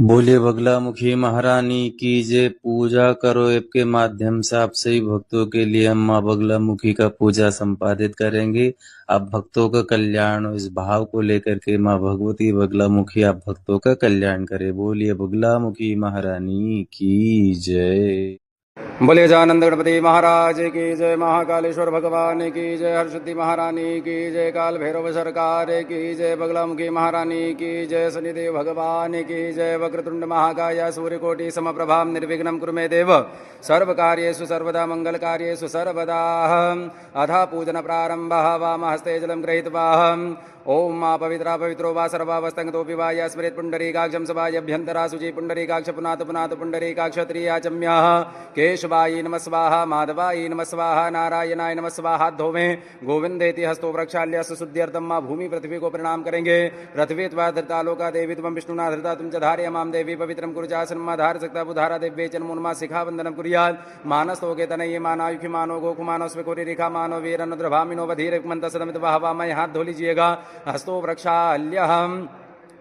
बोलिए बगलामुखी महारानी की जय। पूजा करो ऐप के माध्यम से आप सभी भक्तों के लिए हम माँ बगलामुखी का पूजा संपादित करेंगे। आप भक्तों का कल्याण हो, इस भाव को लेकर के माँ भगवती बगलामुखी आप भक्तों का कल्याण करे। बोलिए बगलामुखी महारानी की जय। बोले जानंद गणपति महाराज की जय, महाकालेश्वर भगवान की जय, हरसिद्धि महारानी की जय, काल भैरव सरकार की जय, बगलामुखी महारानी की जय, शनिदेव भगवान की जय, वक्रतुंड महाकाय सूर्यकोटि समप्रभा निर्विघ्नं कुरु मे देव सर्वकार्येषु सर्वदा मंगलकार्येषु सर्वदा। अथा पूजन प्रारंभः वामहस्ते जलं गृहीत्वा ओम मा पवित्रा पवित्रो वा सर्वावस्थंगतोऽपि वा या स्मरेत् पुण्डरीकाक्षं सभाभ्यन्तरा शुचि पुण्डरीकाक्ष पुनात पुनात पुण्डरीकाक्ष त्रियाचम्यः केशवाय नमः स्वाहा, माधवाय नमः स्वाहा, नारायणाय नमः स्वाहा। धोवे गोविंदेति हस्तो प्रक्षाल्य सुशुद्ध्यर्थम माँ भूमि पृथ्वी को प्रणाम करेंगे। पृथ्वी त्वा धृता लोका देवी तुम विष्णुना धृता तुम च धारय माम देवी पवित्रम कुरुचासनं मा धार सक्ता बुधारा देव्ये चन्मुन्मा शिखा वंदनम कुर्यात्। मानस्तोके तनये मानायुखि मानो गोखु मानो स्विकोरि रेखा मानो वीरन द्रभामिनो बधीर मंत्र सदमित वाहवा। मैं हाथ धो लीजिएगा। हस्तो प्रक्षाल्यहम्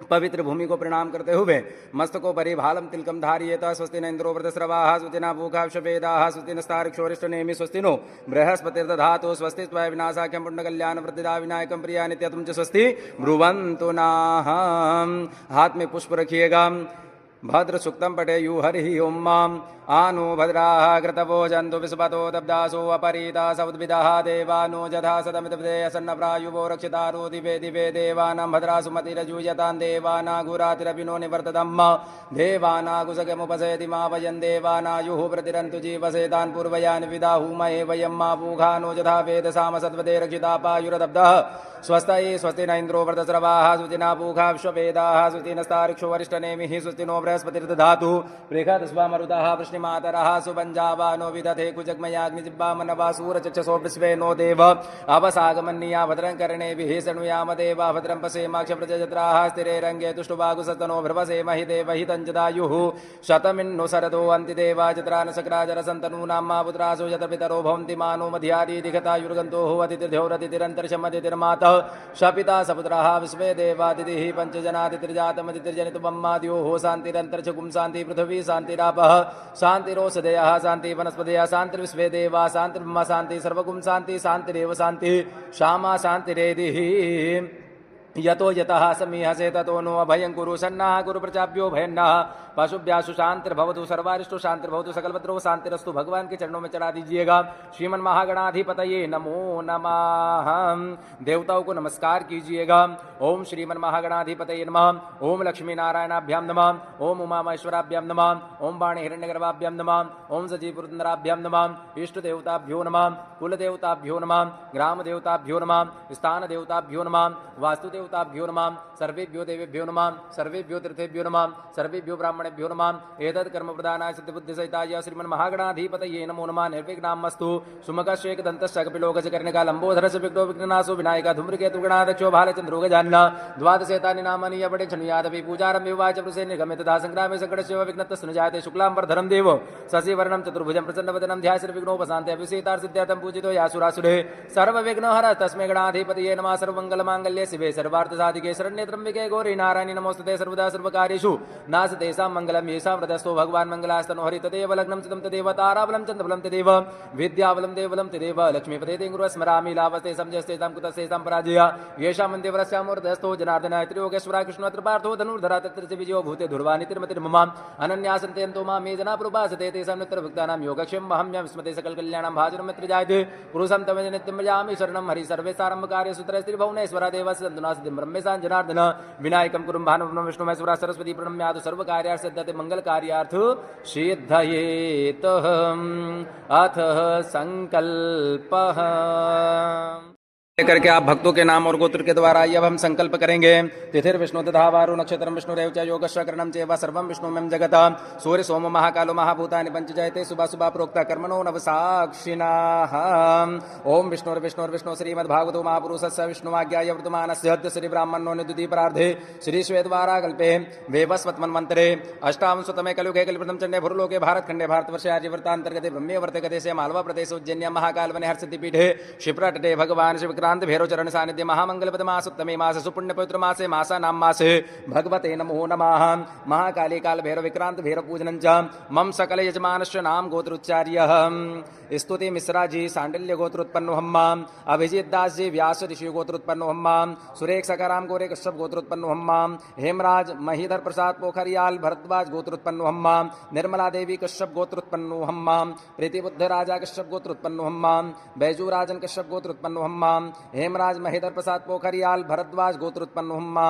पवित्र भूमि को प्रणाम करते हुए मस्तको परिभालम तिलकम धारियेत। स्वस्ति न इंद्रो वृतस्रवाः स्वस्ति न पूषा विश्ववेदाः स्वस्ति नस्तार्क्ष्योरिष्टनेमि स्वस्ति नो बृहस्पतिर्दधातु स्वस्ति त्वया विनाशाख्यं पुण्यकल्याण वृद्धिदा विनायकं प्रिया नित्यं च स्वस्ति ब्रुवन्तु नाः। हाथ में पुष्प रखिएगा। भद्र सुक्तम पठेयु हरि ओम माम आनो भद्राः कृतवो जन्तु विस्पतो दब्दासो अपरीता सौद्भिदः देवानो जथा सदमितप्रेयसन्नप्रायुवो रक्षितारो दिवे दिवे देवानां भद्रासु मतिरजूयतां देवानागुरातिरभिनो निवर्ततं देवानागुसगमुपसेति मा वयं देवानायुः प्रतिरन्तु जीवसेतान् पूर्वयान् विदाहुमहे वयं मा पूघानो जथा वेदसाम सद्वदे रक्षितापायुरदब्धः स्वस्तये स्वस्ति न इन्द्रो वृतस्रवाः स्वस्ति न पूषा विश्ववेदाः स्वस्ति नस्तार्क्ष्यो वरिष्ठनेमिः स्वस्ति नो बृहस्पतिर्दधातु बृहदस्वामरुतः वृष्णिमातरः सुपञ्जावानो विदधे कुजग्मयाग्निजिह्वामनवासूरचक्षसो विश्वे नो देव अवसागमन्निया भद्रं कर्णेभिः शृणुयाम देवा भद्रं पश्येमाक्ष प्रजत्राः स्थिरे रङ्गे तुष्टुवागुसस्तनो भ्रवसेमहि देवहितं जदायुः शतमिन्नु शरदो अन्तिदेवा चित्रान् शक्राजरसन्तनूनां मा पुत्रासु यत पितरो भवन्ति मानो मध्यादिदिघतायुर्गन्तोः अतिथिर्ध्योरतिथिरन्तरिक्षमतिथिर्मातः शपिता सपुत्राः विश्वे देवादितिः पञ्चजनातिथिर्जातमतिथिर्जनितुमम्माद्योः शान्तिरन्तरिक्षगुं शान्ति पृथिवी शान्तिरापः शान्तिरोषधयः शान्ति वनस्पतयः शान्तिर्विश्वे देवा शान्तिर्ब्रह्म शान्ति सर्वगुं शान्ति शान्तिरेव शान्ति श्यामा शान्तिरेधिः। यतो यतः समीहसे ततो नो अभयं कुरु सन्नाः कुरु प्रचाभ्यो भयन्नाः पशुभ्यासु शांतिर्भवतु सर्वारिष्टो शांतिर्भवतु सकलपत्रो शांतिरस्तु। भगवान के चरणों में चढ़ा दीजिएगा। श्रीमन महागणाधिपतये नमो नमः। देवताओं को नमस्कार कीजिएगा। ओम श्रीमन महागणाधिपतये नमः। ओम लक्ष्मी नारायणाभ्याम नमः। ओम उमा महेश्वराभ्याम नमः। ओम वाणी हिरण्यगर्भाभ्याम नमः। ओम सजीपुरंदराभ्याम नमः। इष्ट देवताभ्यो नमः। कुल देवताभ्यो नमः। ग्राम देवताभ्यो नमः। स्थान देवताभ्यो नमः। वास्तु देवताभ्यो नमः। सर्वेभ्यो देवेभ्यो नमः। सर्वेभ्यो तीर्थेभ्यो नमः। सर्वेभ्यो ब्राह्मणेभ्यो नमः। एतत् कर्म प्रदानाय सिद्धिबुद्धि सहिताय श्रीमन् महागणाधिपतये नमो नमः। निर्विघ्नमस्तु। सुमुखश्चैक दन्तश्च कपिलोकश्च कर्णिका लम्बोदरश्च विघ्नो विघ्ननाशो विनायकः धूम्रकेतु गणाध्यक्षो भालचन्द्रो गजाननः द्वादशेतानि नामानि यपठे शृणुयादपि पूजारम्भे वाच पुरुषे निर्गमे तथा संग्रामे सङ्कटस्य विघ्नतस्तु न जायते। शुक्लाम्बरधरं देवो शशिवर्णं चतुर्भुजं प्रसन्नवदनं ध्याय श्रीविघ्नोपशान्त्यै अभिषेकार्थ पूजितो यासुरासुरे सर्वविघ्नहर तस्मै गणाधिपतये नमः। सर्वमङ्गलमाङ्गल्ये शिवे सर्वार्थसाधिके शरण्ये त्र्यम्बके गौरी नारायणि नमोस्तुते सर्वदा सर्वकार्येषु नास्ति तेषां मङ्गलं येषां हृदयस्थो भगवान् मङ्गलास्तनो हरि तदेव लग्नं चितं तदेव ताराबलं चन्द्रबलं तदेव विद्याबलं देवबलं तदेव लक्ष्मीपते तेङ्गुर स्मरामि लाभस्ते समजस्तेषां कुतस्तेषां पराजय येषां मन्देवरस्यां हृदयस्थो जनार्दन त्रियोगेश्वरा कृष्णत्रपार्थो धनुर्धरा तत्र विजयो भूते धुर्वाणि तिर्मतिर्ममाम् अनन्यासन्तेऽन्तो मां मे जना प्रभासते तेषां नित्यभुक्तानां योगक्षेमं महम्यं विस्मते सकलकल्याणं भाजनं मित्र जायते पुरुषं तव नित्यं भजामि शरणं हरि सर्वेसारम्भकार्यसूत्रस्त्रिभुवनेश्वरा देवस्य सिद्धं ब्रह्मेशां जनार्दन विनायकं कुरुं भानुं विष्णु महेश्वरा सरस्वती प्रणम्यातु सर्वकार्यार्थ सिद्धते मंगल कार्यार्थ सिद्धयेत। अथ संकल्पः करके आप भक्तों के नाम और गोत्र के द्वारा अब हम संकल्प करेंगे। तिथिर विष्णु तथा वारु नक्षत्रम विष्णु रेव च योगश्चरणम चेव सर्वं विष्णुमयं जगत सूर्य सोम महाकालो महाभूतानि पंच जयते शुभ शुभ प्रोक्ता कर्मणो नवसाक्षिणाः। ओम विष्णुर्विष्णुर्विष्णु श्रीमद्भागवतो महापुरुषस्य विष्णुवाज्ञाय वर्तमानस्य अद्य श्री ब्राह्मणो निद्युति प्रार्धे श्री श्वेतवारा कल्पे वेवस्वत्मन्वन्तरे अष्टाविंशतमे कलियुगे कलिप्रथम चण्डे भूर्लोके भारतखण्डे भारतवर्षे आर्यवर्तान्तर्गते ब्रह्मेवर्तगते से मालवा प्रदेश उज्जैन्या महाकाल वने हर्षिद्धिपीठे क्षिप्रतटे भगवान् शिवक्रा विक्रांत भैरव चरण सानिध्य महामंगलपद मास उत्तमे मास सुपुण्य पवित्र मासे मासा नाम मासे भगवते नमो नमः। महाकाली काल भैरव विक्रांत भैरव पूजनं च मम सकल यजमानस्य नाम गोत्रोच्चार्यः। स्तुति मिश्रा जी सांडल्य गोत्रोत्पन्नो हम्मा। अभिजीत दास जी व्यास ऋषि गोत्रोत्पन्नो हम्मा। सुरेख सकाराम गोरे कश्यप गोत्रोत्पन्नो हम्मा। हेमराज महीधर प्रसाद पोखरियाल भरद्वाज गोत्रोत्पन्नो हम्मा। निर्मला देवी कश्यप गोत्रोत्पन्नो हम्मा। प्रीति बुद्ध राजा कश्यप गोत्रोत्पन्नो हम्मा। बैजू राजन कश्यप गोत्रोत्पन्नो हम्मा। हेमराज महीधर प्रसाद पोखरियाल भरद्वाज गोत्रोत्पन्नो हम्मा।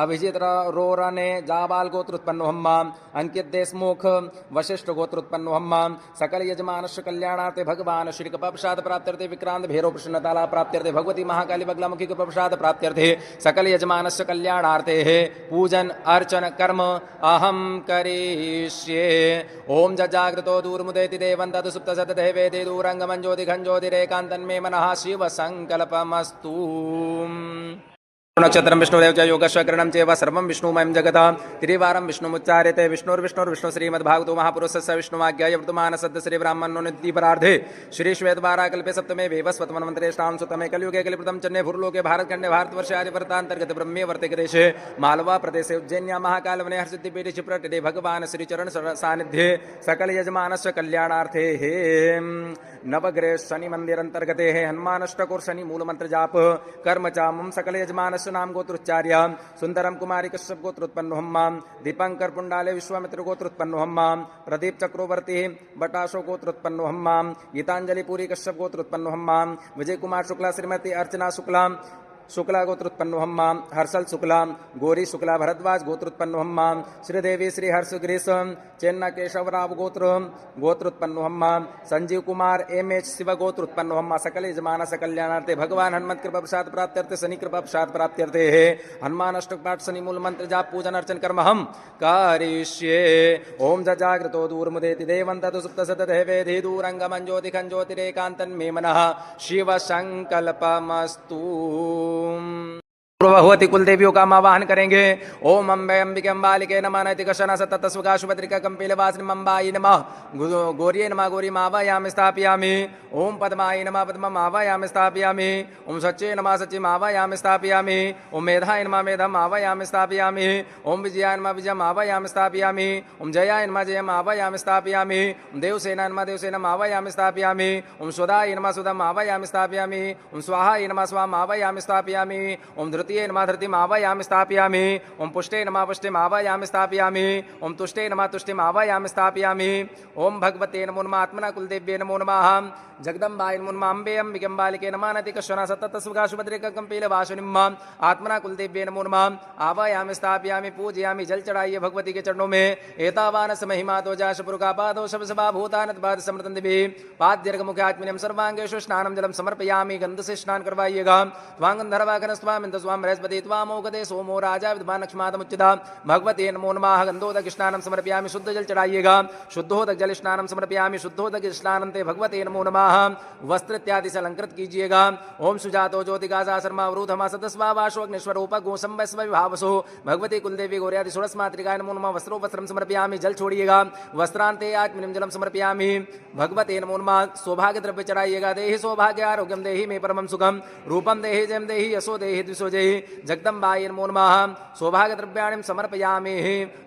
अभिजीत रोरने जाबाल गोत्रोत्पन्नो हम्मा। अंकित देशमुख वशिष्ठ गोत्रोत्पन्नो हम्मा। सकल यजमानस्य कल्याणार्थे भगवान श्री कृपाप्रसाद प्राप्त्यर्थे विक्रांत भैरव प्रसन्नताला प्राप्त्यर्थे भगवती महाकाली बगलामुखी कृपाप्रसाद प्राप्त्यर्थे सकल यजमानस्य कल्याणार्थे पूजन अर्चन कर्म अहम करिष्ये। ओम जजाग्रतो दूरमुदेति देवं तद सुप्त सतदेवेति दूरंगमं ज्योतिघञ्ज्योतिरेकान्तन्मे मनः शिव संकल्पमस्तु। नक्षत्रं विष्णुदेव च योगश्वकरणं चैव सर्वं विष्णुमयं जगतः त्रिवारं विष्णुमुच्चार्यते। विष्णुर्विष्णुर्विष्णु श्रीमद्भागवतो महापुरुषस्य विष्णुवाक्याय वर्तमान सद्य श्री ब्राह्मणोन्नतिपरार्धे श्री श्वेतवारा कल्पे सप्तमे वेवस्वतमन्वन्तरे श्रावण सुतमे कलियुगे कलिप्रथम चन्ने भूर्लोके भारतखण्डे भारतवर्षे आर्यवर्तान्तर्गत ब्रह्मे वर्तिके देशे मालवा प्रदेशे उज्जैन्या महाकालवने हर्षसिद्धिपीठे क्षिप्रतटे भगवान श्रीचरण सानिध्ये सकल यजमानस्य कल्याणार्थे हे नवग्रह शनि मंदिर अंतर्गते है हनुमानष्टकोर शनि मूल मंत्र जाप कर्म चामम सकल यजमानस्य नाम गोत्रोच्चार्य। सुंदरम कुमारी कश्यप गोत्रोत्पन्नो हम्मा। दीपंकर पुंडाले विश्वामित्र गोत्रोत्पन्नो हम्मा। प्रदीप चक्रवर्ती बटाशो गोत्रोत्पन्नो हम्मा। गीतांजलि पुरी कश्यप गोत्रोत्पन्नो हम्मा। विजय कुमार शुक्ला श्रीमती अर्चना शुक्ला शुक्ला गोत्रोत्पन्नो हम्मा। हर्षल शुक्ला गौरी शुक्ला भरद्वाज गोत्रोत्पन्नो हम्मा। श्रीदेवी श्री हर्ष ग्रीस चेन्ना केशवराव गोत्रोत्पन्नो हम्मा। संजीव कुमार एम.एच. शिव गोत्रोत्पन्नो हम्मा। सकल यजमानस्य कल्याणार्थे भगवान हनुमत कृपा प्रसाद प्राप्त्यर्थे शनि कृपा प्रसाद प्राप्त्यर्थे हे हनुमान अष्टक पाठ शनि मूल मंत्र जाप पूजन अर्चन कर्म हम करिष्ये। ओम जजाग्रतो दूरमुदेति देवं तद सुप्त सतदेवेति दूरंगमं ज्योतिघञ्ज्योतिरेकान्तन्मे मनः शिव संकल्पमस्तु। भगवती कुलदेवियों का आवाहन करेंगे। ओम अम्बे अंबिके अम्बालिके नमः नैतिक शना सतत सुगा शुभद्रिका कंपील वासिनी अम्बाई नमः। गौरी नमः गौरी मावायामि स्थापयामि। ओम पद्माय नमः पद्मं मावायामि स्थापयामि। ओम सच्चे नमः सच्चे मावायामि स्थापयामि। ओम मेधाय नमः मेधं मावायामि स्थापयामि। ओम विजयाय नमः विजयं मावायामि स्थापयामि। ओम जयाय नमः जयं मावायामि स्थापयामि। ओम देवसेना नमः देवसेना मावायामि स्थापयामि। ओम सुधाय नमः सुधं मावायामि स्थापयामि। ओम स्वाहाय नमः स्वाहा मावायामि स्थापयामि। ओम धृतिये नमः धृतिम् आवायामि स्थापयामि। ओम पुष्टे नमः पुष्टिम् आवायामि स्थापयामि। ओम तुष्टे नमः तुष्टिम् आवायामि स्थापयामि। ओम भगवते नमो नमः आत्मना कुलदेव्ये नमो नमः। जगदम्बाय नमो नमः अम्बे अंबिके अम्बालिके नमः नैतिक शना सतत सुगा शुभद्रिका कंपील वासिनी आत्मना कुलदेव्ये नमो नमः। आवायामि स्थापयामि पूजयामि जल चढ़ाइए भगवती के चरणों में। एतावानस महिमा तो जाश पुरुकापादो शब सभा भूतानत समृतन दिवी पाद्यर्घ मुख्य आत्मनियम सर्वांगेषु स्नानम जलम समर्पयामि। गंध से स्नान करवाइएगा। त्वांगंधर्वाकन स्वाम इंद स्वाम बृहस्पति त्वामोगदे सोमो राजा विद्वान लक्ष्मादमुच्यता भगवते नमो नमः। गंधोदक स्नानम समर्पयामि शुद्ध जल चढ़ाइएगा। शुद्धोदक जल स्नानम समर्पयामि। शुद्धोदक स्नानंते भगवते नमो नमः। वस्त्र इत्यादि से अलंकृत कीजिएगा। ओम सुजातो ज्योतिकासा शर्मा वरूधमा सतस्वा वाशो अग्निश्वरूप गोसंबस्व विभावसो भगवती कुलदेवी गौर्यादि षोडश मातृकाय नमो नमः। वस्त्रो वस्त्रम समर्पयामि। जल छोड़िएगा। वस्त्रांते आत्मनिम जलम समर्पयामि। भगवते नमो नमः। सौभाग्य द्रव्य चढ़ाइएगा। देहि सौभाग्य आरोग्यम देहि मे परमं सुखम रूपम देहि जयम देहि यशो देहि द्विषो देहि जगदम्बाय नमो नमः। सौभाग्य द्रव्याणि समर्पयामि।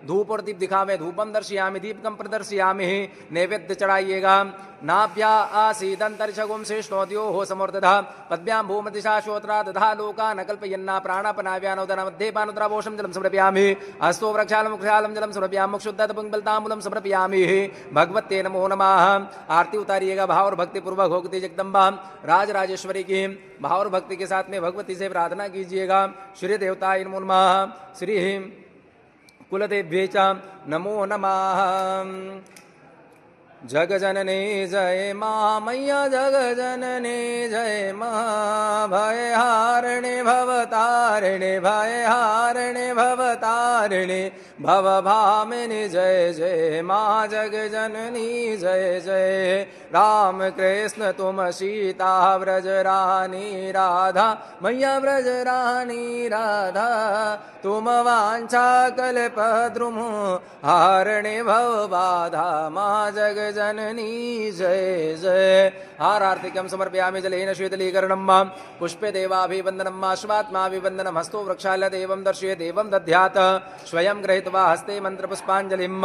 धूप और दीप दिखावे धूपम दर्शयामि दीपकम प्रदर्शयामि। नैवेद्य चढ़ाइएगा। नाभ्या आसीदंतरिक्षगुम श्रेष्ठोद्यो हो समूर्तधा पद्भ्यां भूमदिशा श्रोत्रा दधा लोका न कल्पयन्ना प्राणापनाव्यानोदन मध्ये पानुद्रावोषम जलम समर्पयामि। हस्तो वृक्षालम मुक्षालम जलम समर्पयामि। मुक्षुद्धत पुंगबलताम्बूलम समर्पयामि। भगवते नमो नमः। आरती उतारिएगा भाव और भक्ति पूर्वक। भगवती जगदम्बा राज राजेश्वरी की भाव और भक्ति के साथ में भगवती से प्रार्थना कीजिएगा। श्री देवताय नमो नमः। श्री कुलदेव्ये च नमो नमः। जग जननी जय मां मैया जग जननी जय मां। भय हारिणे भवतारिणे भय हारिणे भवतारिणे भव भामिनी जय जय मां। जग जननी जय जय। राम कृष्ण तुम सीता व्रज रानी राधा मैया व्रज रानी राधा। तुम वांछा कल्पद्रुम हारिणे भव बाधा मां। जग जननी जय जय। हारार्तिकं समर्पयामि जलेन शीतलीकरणं पुष्पे देवाभिवन्दनम् अश्वात्माभिवन्दनं हस्तो वृक्षालय देवं दर्शये देवं दध्यात् स्वयं गृहीत्वा हस्ते मन्त्रपुष्पाञ्जलिं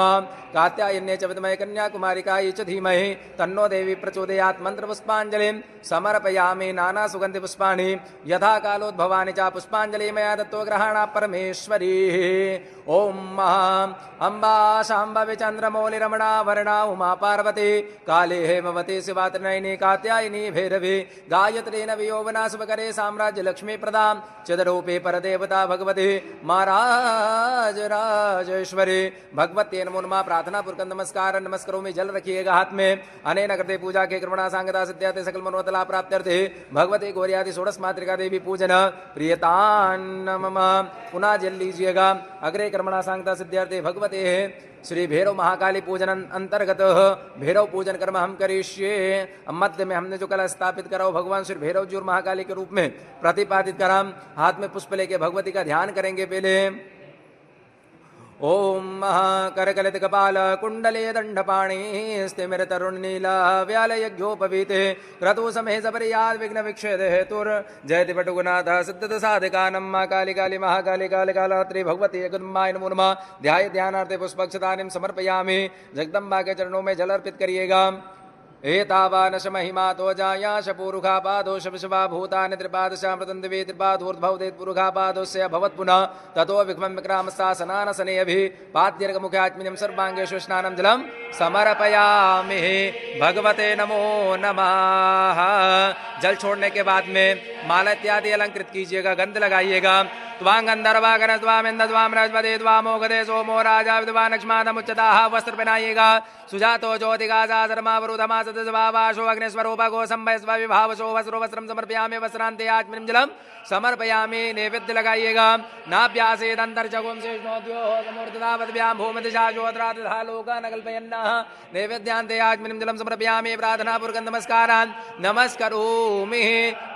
कात्यायन्ये च विद्महे कन्याकुमारिकायै च धीमहि तन्नो देवी प्रचोदयात् मन्त्रपुष्पाञ्जलिं समर्पयामि नानासुगन्धिपुष्पाणि यथा कालोद्भवानि च पुष्पाञ्जलि मया दत्तो ग्रहाणा परमेश्वरी ॐ अम्बा शाम्भवी चन्द्रमौलिरमणा वर्णा उमा पार्वती काली हेमवती शिवा त्रिनयनी कात्यायनी भैरवी गायत्री नवयोवना शुभकरे साम्राज्य लक्ष्मी प्रदा चिदरूपे परदेवता भगवती महाराज राजेश्वरी भगवती नमो नमः। प्रार्थना पूर्वक नमस्कार नमस्कारों में जल रखिएगा हाथ में। अनेन करते पूजा के क्रमणा सांगता सिद्ध्याते सकल मनोतला प्राप्त्यर्थे भगवती गौरियादि षोडश मातृका देवी पूजन प्रियतान मम। पुनः जल लीजिएगा। अग्रे क्रमणा सांगता सिद्ध्यार्थे भगवते श्री भैरव महाकाली पूजन अंतर्गत भैरव पूजन कर्म हम करिष्ये। मध्य में हमने जो कला स्थापित करा भगवान श्री भैरव जी और महाकाली के रूप में प्रतिपादित करा। हाथ में पुष्प लेके भगवती का ध्यान करेंगे पहले। ओम करकलित कपाल कुंडले दंडपाणी स्थिमिर तरुण नीला व्याल यज्ञोपवीते क्रतु समय सबरियाद विघ्न विक्षेद हेतुर जयति पटुगुनाथ सिद्ध साधिकानम काली काली महाकाली काली कालात्री भगवती जगदम्बाय नमो नमः। ध्याय ध्यानार्थे पुष्पक्षतानिम समर्पयामि। जगदम्बा के चरणों में जल अर्पित करिएगा। एतावानश महिमा तो जायाश पूरुखा पादोश विश्वा भूतानि त्रिपादशामृतन्दिवे त्रिपादोर्ध्वौदेत् पुरुखा पादोस्य भवत् पुनः ततो विघ्नं विक्रामस्तासनानसने अभि पाद्यर्घमुख्यात्मिनं सर्वाङ्गेषु स्नानं जलं समर्पयामि। भगवते नमो नमः। जल छोड़ने के बाद में माला इत्यादि अलंकृत कीजिएगा, गंध लगाइएगा। त्वां गंधर्वागन त्वामिंद त्वां रजपदे त्वामोगदे सोमो राजा विद्वान लक्ष्मादमुच्चताः। वस्त्र पहनाइएगा। सुजातो ज्योतिगाजा शर्मावरुधमा सदस्वावाशो अग्निस्वरूपगो संभयस्व विभावशो वस्त्रो वस्त्रं समर्पयामि। वस्त्रान्ते आचमनीं जलं समर्पयामि। नैवेद्य लगाइएगा। नाभ्यासेद अन्तर्जगों शेषणोद्यो समूर्तिदावद्भ्यां भूमदिशाजोद्रातधा लोकान् कल्पयन्नः। नैवेद्यान्ते आचमनीं जलं समर्पयामि। प्रार्थना पूर्वक नमस्कारान् नमस्करोमि।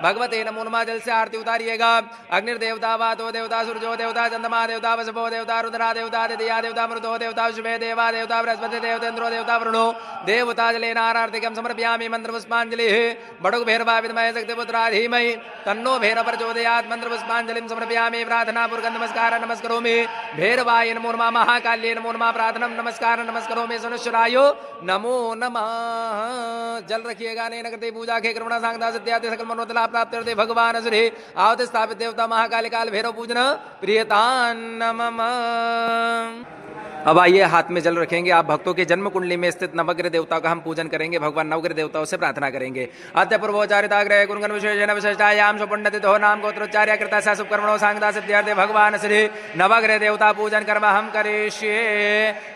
भगवते नमो नमः। जल से आरती उतारिएगा। अग्निर्देवता वातो देवता सूर्यो देवता चंद्रमा देवता वसुभो देवता रुद्रा देवता दिया देवता मृतो देवता शुभे देवा देवता बृहस्पति देवतेन्द्रो देवता वरुणो देवता जलेन आरार्तिकं समर्पयामि। मंत्रपुष्पाञ्जलिः बडुग भैरवा विद्महे शक्तिपुत्रा धीमहि तन्नो भैरव प्रचोदयात्। मंत्रपुष्पाञ्जलिं समर्पयामि। प्रार्थना पूर्वक नमस्कार नमस्करोमि। भैरवाय नमो नमः। महाकाल्ये नमो नमः। प्रार्थना नमस्कार नमस्करोमि। सुनुश्वरायो नमो नमः। जल रखिएगा। नैन कृते पूजा के क्रमणा सांगता सिद्ध्याते सकल मनोतला प्राप्त्यर्थे भगवान श्री आवत स्थापित देवता महाकाली काल भैरव पूजन प्रियतान मम। अब आइए हाथ में जल रखेंगे। आप भक्तों के जन्म कुंडली में स्थित नवग्रह देवताओं का हम पूजन करेंगे। भगवान नवग्रह देवताओं से प्रार्थना करेंगे। अद्य पूर्वोच्चारिताग्रह गुणगण विशेषण विशिष्टायाम सुपुण्यतिथो नाम गोत्रोच्चार्य कृता सा शुभकर्मणो सांगता सिद्ध्यार्थे भगवान श्री नवग्रह देवता पूजन कर्म हम करिष्ये।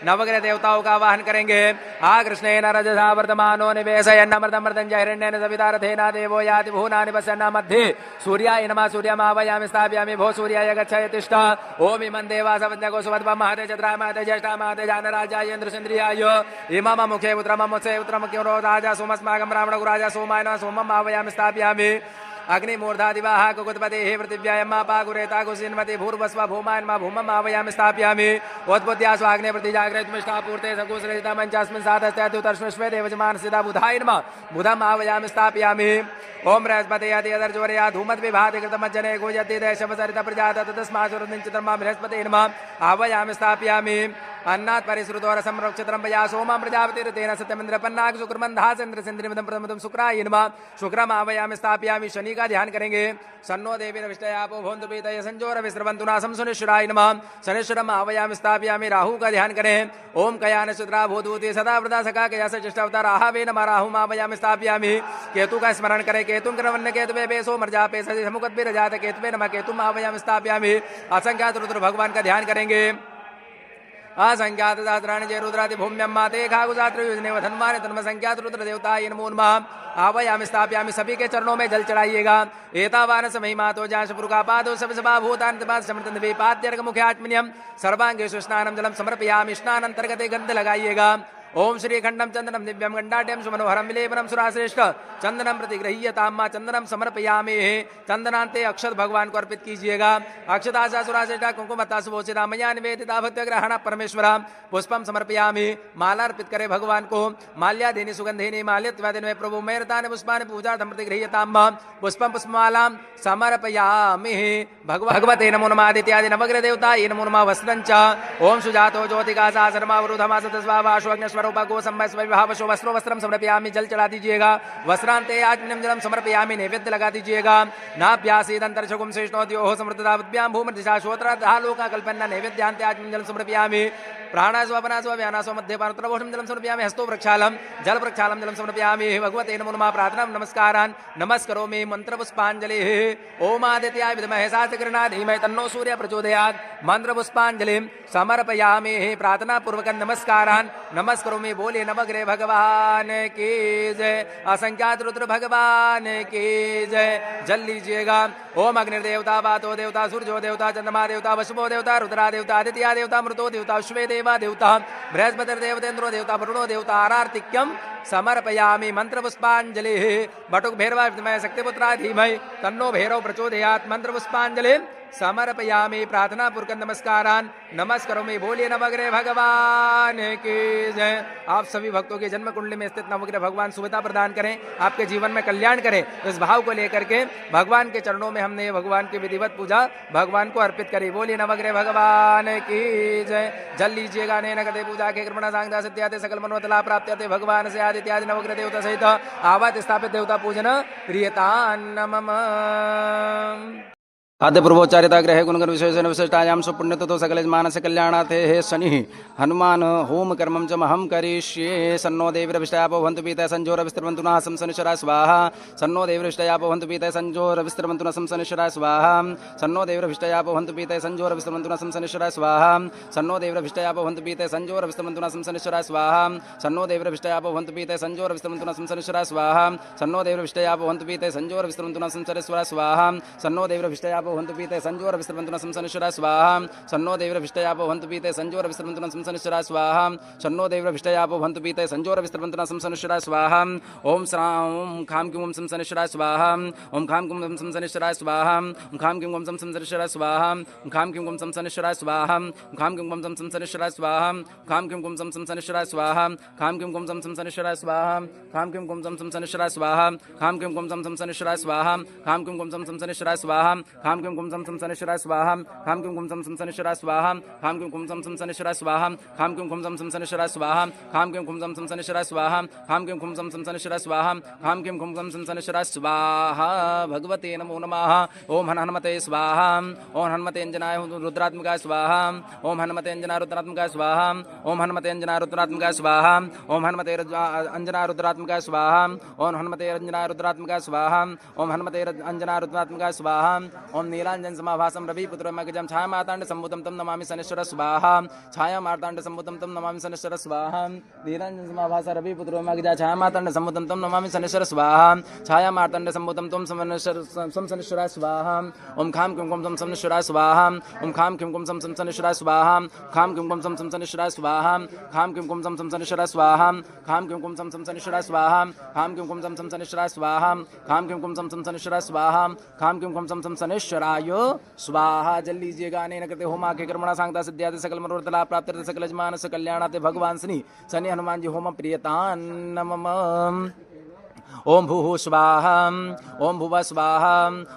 नवग्रह देवताओं का आवाहन करेंगे। आ कृष्णेन रजसा वर्तमानो निवेशयन्नमृतमृतं हिरण्येन सविता रथेन देवो याति भुवनानि पश्यन् मध्ये सूर्याय नमः। सूर्यमावयामि स्थापयामि भो सूर्याय गच्छय तिष्ठ। ओम इमं देवा सवज्ञको सुवद्भं महते चत्रा महते ज्येष्ठा महते जानराजायेन्द्र चन्द्रियाय इमम मुखे पुत्रम मुत्से पुत्रमख्यो राजा सोमस्माकं ब्राह्मणो राजा सोमाय नमः। सोमम् आवयामि स्थापयामि। अग्निमूर्धादिवाह कुकुत्पते पृथिव्यायम् पाकुरेता कुशीन्मति भूर्भस्व भूमायन्मा भूमम् आवयामि स्थापयामि। उद्बुद्ध्या स्वाग्ने प्रतिजाग्रयत्मिष्ठा पूर्ते सकुसृजिता मञ्चास्मिन् साधस्त्युतर्ष्मश्वे देवजमान सिदा बुधाय नमः। बुधम् आवयामि स्थापयामि। ओम बृहस्पति यतिर्जोरया धूमद्विभाति कृतमज्जने गोजति देशवसरित प्रजात तस्मासुरनिश्चितर्मा बृहस्पति नमः। आवयामि स्थापयामि। अन्नात् परिश्रुतो रसं रोक्षत्रं पया सोमं प्रजापतिरुतेन सत्यमिन्द्रपन्नाग शुक्रमन्धासेन्द्रसेन्द्रिमदं प्रथमदं शुक्राय नमः। शुक्रम् आवयामि स्थापयामि। शनि का ध्यान करेंगे। सन्नो देवी रविष्टयापो भवन्तु पीतय संजोर विस्रवन्तु नासं शनिश्चराय नमः। शनिश्चरम् आवयामि स्थापयामि। राहु का ध्यान करें। ओम कयान शुद्रा भूतभूति सदा वृदा सका कयास चेष्टावतार आहावे नमः। राहुम् आवयामि स्थापयामि। केतु का स्मरण करें। केतुं क्रवन्न केतुवे बेसो मर्जापे सदि समुखद्भिरजात केतुवे नमः। केतुम् आवयामि स्थापयामि। असंख्यात रुद्र भगवान का ध्यान करेंगे। असंख्यात सहस्राणि जय रुद्रादि भूम्यं माते खागुजात्र युजने वधन्वानि तन्म संख्यात रुद्र देवताय नमो नमः। आवयामि स्थापयामि। सभी के चरणों में जल चढ़ाइएगा। एतावानस महिमातो जाशपुरुखा पादो सबसभा भूतानि त्रिपाद समृतन द्वीपाद्यर्घ मुख्यात्मन्यम सर्वांगेषु स्नानं जलं समर्पयामि। स्नान अंतर्गते गंध लगाइएगा। ओम श्रीखंडम चंदनम दिव्यम गंडाट्यम सुमनोहरम विलेपनम सुराश्रेष्ठ चंदनम प्रतिगृह्यताम्मा चंदनम समर्पयामि। चंदनांते अक्षत भगवान को अर्पित कीजिएगा। अक्षतासा सुराश्रेष्ठा कुंकुमता सुभोचिता मया निवेदिता भक्त्या ग्रहण परमेश्वर। पुष्पम समर्पयामि, माला अर्पित करे भगवान को। माल्यादेनि सुगंधेनि माल्यत्वादिन में प्रभु मेरतानि पुष्पानि पूजार्थं प्रतिगृह्यताम्मा पुष्पम पुष्पमालां समर्पयामि। भगवते नमो नमः। आदित्यादि नवग्रह देवताय नमो नमः। वस्त्रञ्च ओम सुजातो ज्योतिकासा शर्मावरुधमा सतस्वावाश्वग्नस्वरूपगो संवस्वविभावशो वस्त्रो वस्त्रम समर्पयामि। जल चढ़ा दीजिएगा। वस्त्रांते आचमनम जलम समर्पयामि। नैवेद्य लगा दीजिएगा। नाभ्यासीदंतरशगुम श्रेष्ठोद्योः समृद्धतावद्भ्यां भूमर्दिशा श्रोत्रधा लोका कल्पन्ना। नैवेद्यांते आचमनम जलम समर्पयामि। प्राणासो अपनासो व्यानासो मध्यपानोत्तरभोषं जलम समर्पयामि। हस्तो प्रक्षालम जल प्रक्षालम जलम समर्पयामि। भगवते नमो नमः। प्रार्थना नमस्कारान् नमस्करोमि। मंत्र पुष्पांजलिः। ओम आदित्याय विद्महे साचकृणाय धीमहि तन्नो सूर्यः प्रचोदयात्। मंत्र पुष्पांजलिं समर्पयामि। प्रार्थना पूर्वक नमस्कारान् नमस्करोमि। बोले नवग्रह भगवान की जय। असंख्यात रुद्र भगवान की जय। जल लीजिएगा। ओम अग्निर्देवता वातो देवता सूर्यो देवता चंद्रमा देवता वशुभो देवता रुद्रा देवता आदित्य देवता मृतो देवता श्वे देवा देवता बृहस्पतिर्देवतेन्द्रो देवता वरुणो देवता आरार्तिक्यम समर्पयामि। मंत्र पुष्पांजलि। बटुक भैरवा विद्महे शक्तिपुत्रा धीमहि तन्नो भैरव प्रचोदयात्। मंत्र पुष्पांजलि समर्पयामि। प्रार्थना पूर्वक नमस्कारान् नमस्करोमि। बोलिए नवग्रह भगवान की जय। आप सभी भक्तों के जन्म कुंडली में स्थित नवग्रह भगवान सुविधा प्रदान करें, आपके जीवन में कल्याण करें। इस भाव को लेकर के भगवान के चरणों में हमने भगवान की विधिवत पूजा भगवान को अर्पित करी। बोलिए नवग्रह भगवान की जय। जल लीजिएगा। नैन गते पूजा के कृपणा सांगता सत्याते सकल मनोतला प्राप्त्यते। भगवान से आदित्यादि नवग्रह देवता सहित आवत स्थापित देवता पूजन प्रियतान् मम। आद्य पूर्वोच्चारिता ग्रह गुणगण विशेषण विशिष्टायाम सुपुण्यतो सकल मानस कल्याणार्थे हे शनि हनुमान होम कर्मं च महं करिष्ये। सन्नो देवीरभिष्टयापो भवन्तु पीतः संजोरविस्त्रवन्तु नः शंसनिश्चराय स्वाहा। सन्नो देवीरभिष्टयापो भवन्तु पीतः संजोरविस्त्रवन्तु नः शंसनिश्चराय स्वाहा। सन्नो देवीरभिष्टयापो भवन्तु पीतः संजोरविस्त्रवन्तु नः शंसनिश्चराय स्वाहा। सन्नो देवीरभिष्टयापो भवन्तु पीतः संजोरविस्त्रवन्तु नः शंसनिश्चराय स्वाहा। सन्नो देवीरभिष्टयापो भवन्तु पीतः संजोरविस्त्रवन्तु नः शंसनिश्चराय स्वाहा। सन्नो देवीरभिष्टयापो भवन्तु पीतः संजोरविस्त्रवन्तु नः शंसनिश्चराय स्वाहा। सन्नो देवीरभिष्टयापो भवन्तु पीते संजोर विस्त्रवन्तु नः शंसनिश्चराय स्वाहा। सन्नो देवीरभिष्टयापो भवन्तु पीते संजोर विस्त्रवन्तु नः शंसनिश्चराय स्वाहा। सन्नो देवीरभिष्टयापो भवन्तु पीते संजोर विस्त्रवन्तु नः शंसनिश्चराय स्वाहा। ओम श्रां खां किं ओम शंसनिश्चराय स्वाहा। ओम खां किं ओम शंसनिश्चराय स्वाहा। ओम खां किं ओम शंसनिश्चराय स्वाहा। ओम खां किं ओम शंसनिश्चराय स्वाहा। ओम खां किं ओम शंसनिश्चराय स्वाहा। खां किं ओम शंसनिश्चराय स्वाहा। खां किं ओम शंसनिश्चराय स्वाहा। खां किं ओम शंसनिश्चराय स्वाहा। खां किं ओम शंसनिश्चराय स्वाहा। खां किं ओम शंसनिश्चराय स्वाहा। खां किं ओम शंसनिश्चराय स्वाहा। खां किं ओम शंसनिश्चराय स्वाहा। खां किं ओम शंसनिश्चराय स्वाहा। खां किं ओम शंसनिश्चराय स्वाहा। खां किं ओम शंसनिश्चराय स्वाहा। खां किं ओम शंसनिश्चराय स्वाहा। खां किं ओम शंसनिश्चराय स्वाहा। भगवते नमो नमः। ओम हनुमते स्वाहा। ओम हनुमते अंजनाय रुद्रात्मकाय स्वाहा। ओम हनुमते अंजनाय रुद्रात्मकाय स्वाहा। ओम हनुमते अंजनाय रुद्रात्मकाय स्वाहा। ओम हनुमते अंजनाय रुद्रात्मकाय स्वाहा। ओम हनुमते अंजनाय रुद्रात्मकाय स्वाहा। ओम हनुमते अंजनाय रुद्रात्मकाय स्वाहा। ओम नीलांजन समाभासम रवि पुत्र मगजम छाया मार्तांड संभूतम तम नमामि शनिश्चर स्वाहा। छाया मार्तांड संभूतम तम नमामि शनिश्चर स्वाहा। नीलांजन समाभास रवि पुत्र मगजा छाया मार्तांड संभूतम तम नमामि शनिश्चर स्वाहा। छाया मार्तांड संभूतम तम शनिश्चर स्वाहा। ओम खाम किं कुम सम शनिश्चराय स्वाहा। ओम खाम किं कुम सम शनिश्चराय स्वाहा। खाम किं कुम सम शनिश्चराय स्वाहा। खाम किं कुम सम शनिश्चराय स्वाहा। खाम किं कुम सम शनिश्चराय स्वाहा। खाम किं कुम सम शनिश्चराय स्वाहा। खाम किं कुम सम शनिश्चराय स्वाहा। खाम किं कुम सम शनिश्चराय स्वाहा। जल लीजिएगा। अनेन कृते होमा के कर्मणा सांगता सिद्ध्याति सकल मनोरथ प्राप्त्यर्थे सकल मानस कल्याणार्थे। भगवान शनि हनुमान जी होम प्रियतान् मम। ओम भूः स्वाहा। ओम भुवः स्वाहा।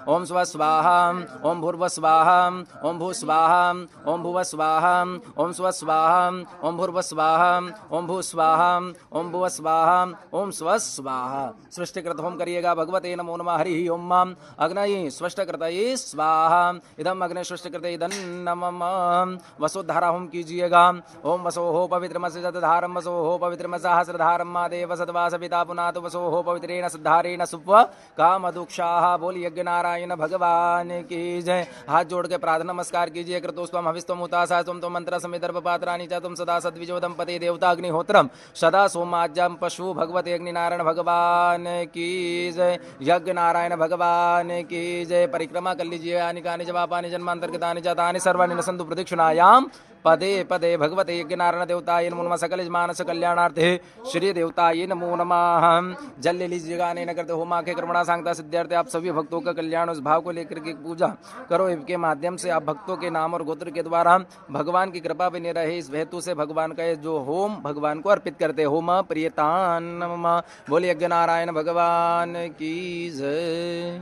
ओम स्वः स्वाहा। ओम भूर्भुवः स्वाहा। ओम भूः स्वाहा। ओम भुवः स्वाहा। ओम स्वः स्वाहा। ओम भूर्भुवः स्वाहा। ओम भूः स्वाहा। ओम भुवः स्वाहा। ओम स्वः स्वाहा। सृष्टिकृत होम करिएगा। भगवते नमो नमः। हरि ओम अग्नये सृष्टिकृतये स्वाहा। इदम अग्नि सृष्टिकृते इदं नमः। वसोद्धारा होम कीजिएगा। ओम वसोः पवित्रमस्य शतधारं वसोः पवित्रमस्य सहस्रधारं मा देव सद्वा सविता पुनातु वसोः पवित्रेण सिद्धारेण सुप्व कामदुक्षाः। बोल यज्ञ नारायण भगवान की जय। हाथ जोड़ के प्रार्थना नमस्कार कीजिए। कृतोस्त्वम हविस्त्वम हुतासा त्वं तो मंत्र समिदर्भ पात्राणि च तुम सदा सद्विजो दंपते देवता अग्निहोत्रम सदा सोमाज्यम पशु भगवते अग्निनारायण भगवान की जय। यज्ञ नारायण भगवान की जय। परिक्रमा कर लीजिए। आनि कानि जवापानि जन्मांतर्गतानि च तानि सर्वाणि न सन्तु प्रदक्षिणायां पदे पदे भगवते यज्ञनारायण देवताय नमो नमः। सकल मानस कल्याणार्थे श्री देवताय नमो नमः। जल ले लीजिएगा, नहीं न करते होमा के कर्मणा सांगता सिद्धार्थ। आप सभी भक्तों का कल्याण उस भाव को लेकर के पूजा करो। इनके माध्यम से आप भक्तों के नाम और गोत्र के द्वारा भगवान की कृपा बनी रहे, इस हेतु से भगवान का ये जो होम भगवान को अर्पित करते। होम प्रियतान नमः। बोले यज्ञ नारायण भगवान की जय।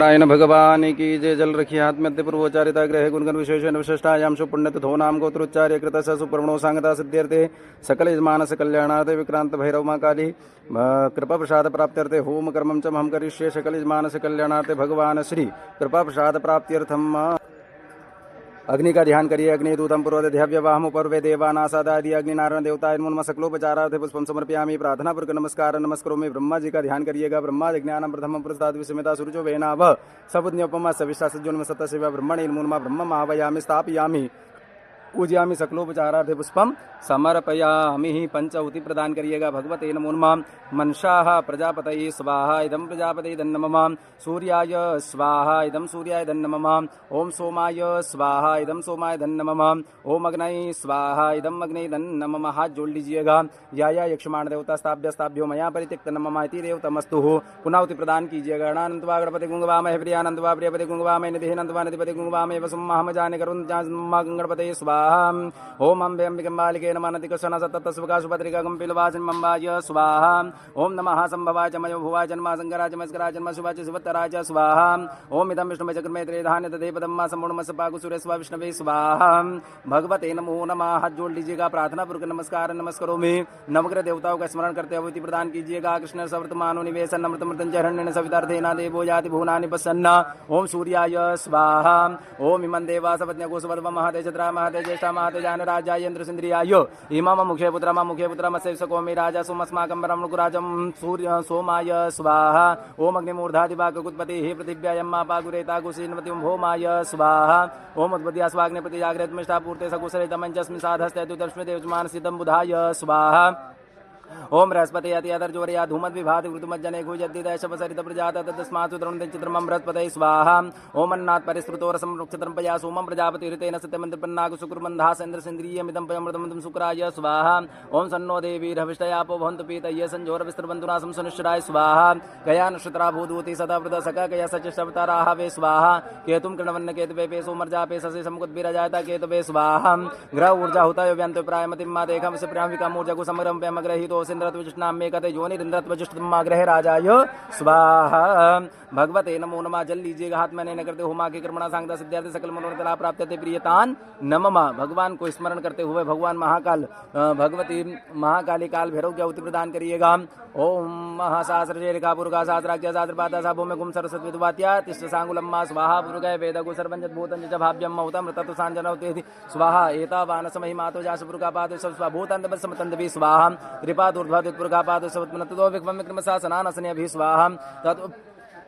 नारायण भगवान की जय। जल रखिए हाथ में पूर्वोच्चारिता ग्रह गुणगण विशेषण विशिष्टायाम सुपुण्य तथो नाम गोत्रोच्चार्य कृत सुप्रवणो सांगता सिद्ध्यर्थे सकल मानस कल्याणार्थे विक्रांत भैरव मां काली कृपा प्रसाद प्राप्त्यर्थे होम कर्मं च हम करिष्ये। सकल मानस कल्याणार्थे भगवान श्री कृपा प्रसाद प्राप्त्यर्थम अग्नि का ध्यान करिए। अग्नि दूतम पूर्वध्याव्यवाहम पर्वे देवानासादादि अग्नि नारायण देवताय नमो नमः। सकलोपचारार्थे पुष्पम समर्पयामि। प्रार्थना पूर्वक नमस्कार नमस्करोमि। ब्रह्मा जी का ध्यान करिएगा। ब्रह्मा ज्ञानम प्रथम पुरुषाद विस्मिता सूर्यो वेनाभ सबुज्ञोपमा सविष्टा सज्जोन्म सत्ता शिवा ब्रह्मणे नमो नमः। ब्रह्म आवायामि स्थापयामि पूजयामि। सकलोपचारार्थे पुष्पम समर्पयामि। पंचहुति प्रदान करिएगा। भगवते नमो नमः। मनसाः प्रजापतये स्वाहा इदं प्रजापतये नमः। सूर्याय स्वाहा इदं सूर्याय नमः। ओम सोमाय स्वाहा इदं सोमाय नमः। ओम अग्नये स्वाहा इदं अग्नये नमः। हाथ जोड़ लीजिएगा। या यक्षमाण देवता स्थाभ्यो मया परित्यक्त नमः इति देवतमस्तु। पुनाहुति प्रदान कीजिएगा। गणानंतवा गणपति गुंगवामहे प्रियानंतवा प्रियपति गुंगवामहे निधिनंतवा निधिपति गुंगवामहे वसुमहम जाने करुण गणपतये स्वाहा। ओम अम्बे अंबिकंबालिके नमः। नतिकृष्ण सत्तस्वका सुभद्रिका गंपिलवाचन मंबाय स्वाहा। ओम नमः संभवाय च मयो भुवाय जन्मा संकराय मस्कराय जन्म शिवाय शिवतराय च स्वाहा। ओम इदं विष्णुवे चक्रमे त्रिधान्य तदे पदम्मा संपूर्णमस्य पाकु सुरेश्वा विष्णवे स्वाहा। भगवते नमो नमः। हाथ जोड़ लीजिएगा। प्रार्थना पूर्वक नमस्कार नमस्करोमि। नवग्रह देवताओं का स्मरण करते हुए प्रदान कीजिएगा। कृष्ण सवर्तमानो निवेशन अमृत मृत्युंजय सवितार्थेना देवो जाति भुवनानि प्रसन्न। ओम सूर्याय स्वाहा। ओम इमं देवा सपत्न्यकोसवद्व महातेजत्रा महातेज ज्येष्ठा महातेजान राजाय इंद्रसिंद्रियाय इमम मुखे पुत्रमस्य सकोमि राजा सोमस्माकं ब्रह्मकुराजं सूर्य सोमाय स्वाहा। ओम अग्निमूर्धादिवाकुत्पतिः पृथिव्यायं पागुरेता कुशीनवति भौमाय स्वाहा। ओम उद्बुद्ध्या स्वाग्ने प्रतिजाग्रत मिष्टा पूर्ते सकुशलितमंचस्मि साधस्ते दुदर्श्मि देवमानसितं बुधाय स्वाहा। ओम बृहस्पति अति अदर्जोरया धूमद विभात ऋतुमज्जने घुजद्दिदशपसरित प्रजात तस्मात् द्रोणते चित्रमं बृहस्पति स्वाहा। ओम अन्नात् परिस्कृतो रसं रुक्षत्रं पया सोमं प्रजापति ऋतेन सत्यमन्त्रपन्नाग शुक्रमन्धासेन्द्रसेन्द्रियमिदं पयमृतमन्तं शुक्राय स्वाहा। ओम सन्नो देवी हविष्टयापो भवन्तु पीतये संजोर विस्तरबन्धुनासं सुनिश्चराय स्वाहा। गया नक्षत्रा भूदूति सदा वृद सका गया सचिष्टवताराः वे स्वाहा। केतुं कृणवन्न केतवे पे सोमर्जापे ससे समुद्भिरजायता केतवे स्वाहा। ग्रह ऊर्जा होता है व्यंतो प्रायमतिं मा देखम से प्राविका ऊर्जा को समरम पे मग्रहितो सिंद्रत्वजिष्णाम्ये कते योनिरिंद्रत्वजिष्टमाग्रह राजाय स्वाहा। भगवते नमो नमः। जल लीजिएगा। हाथ में नहीं करते होमा के कर्मणा सांगता सिद्धार्थ सकल मनोरथ प्राप्त प्रियतान नमः। भगवान को स्मरण करते हुए भगवान महाकाल भगवती महाकाली काल भैरव की आहुति प्रदान करिएगा। ओम महासास्त्रजेरिका पुरुका सहस्राख्य सहस्रपादा साभो में गुम सरस्वती दुवात्या तिष्ठ सांगुलम्मा स्वाहा। पुरुगय वेदगु सर्वंजत भूतंज च भाव्यम मौतम मृतत्व सांजनवते स्वाहा। एतावान समहिमातो जास पुरुका पादो सब स्वाभूतंत समतंदवि स्वाहा। कृपा दुर्ध्वादित पुरुका पादो सबत्मनतो विक्रम विक्रम सासनानसने भी स्वाहा।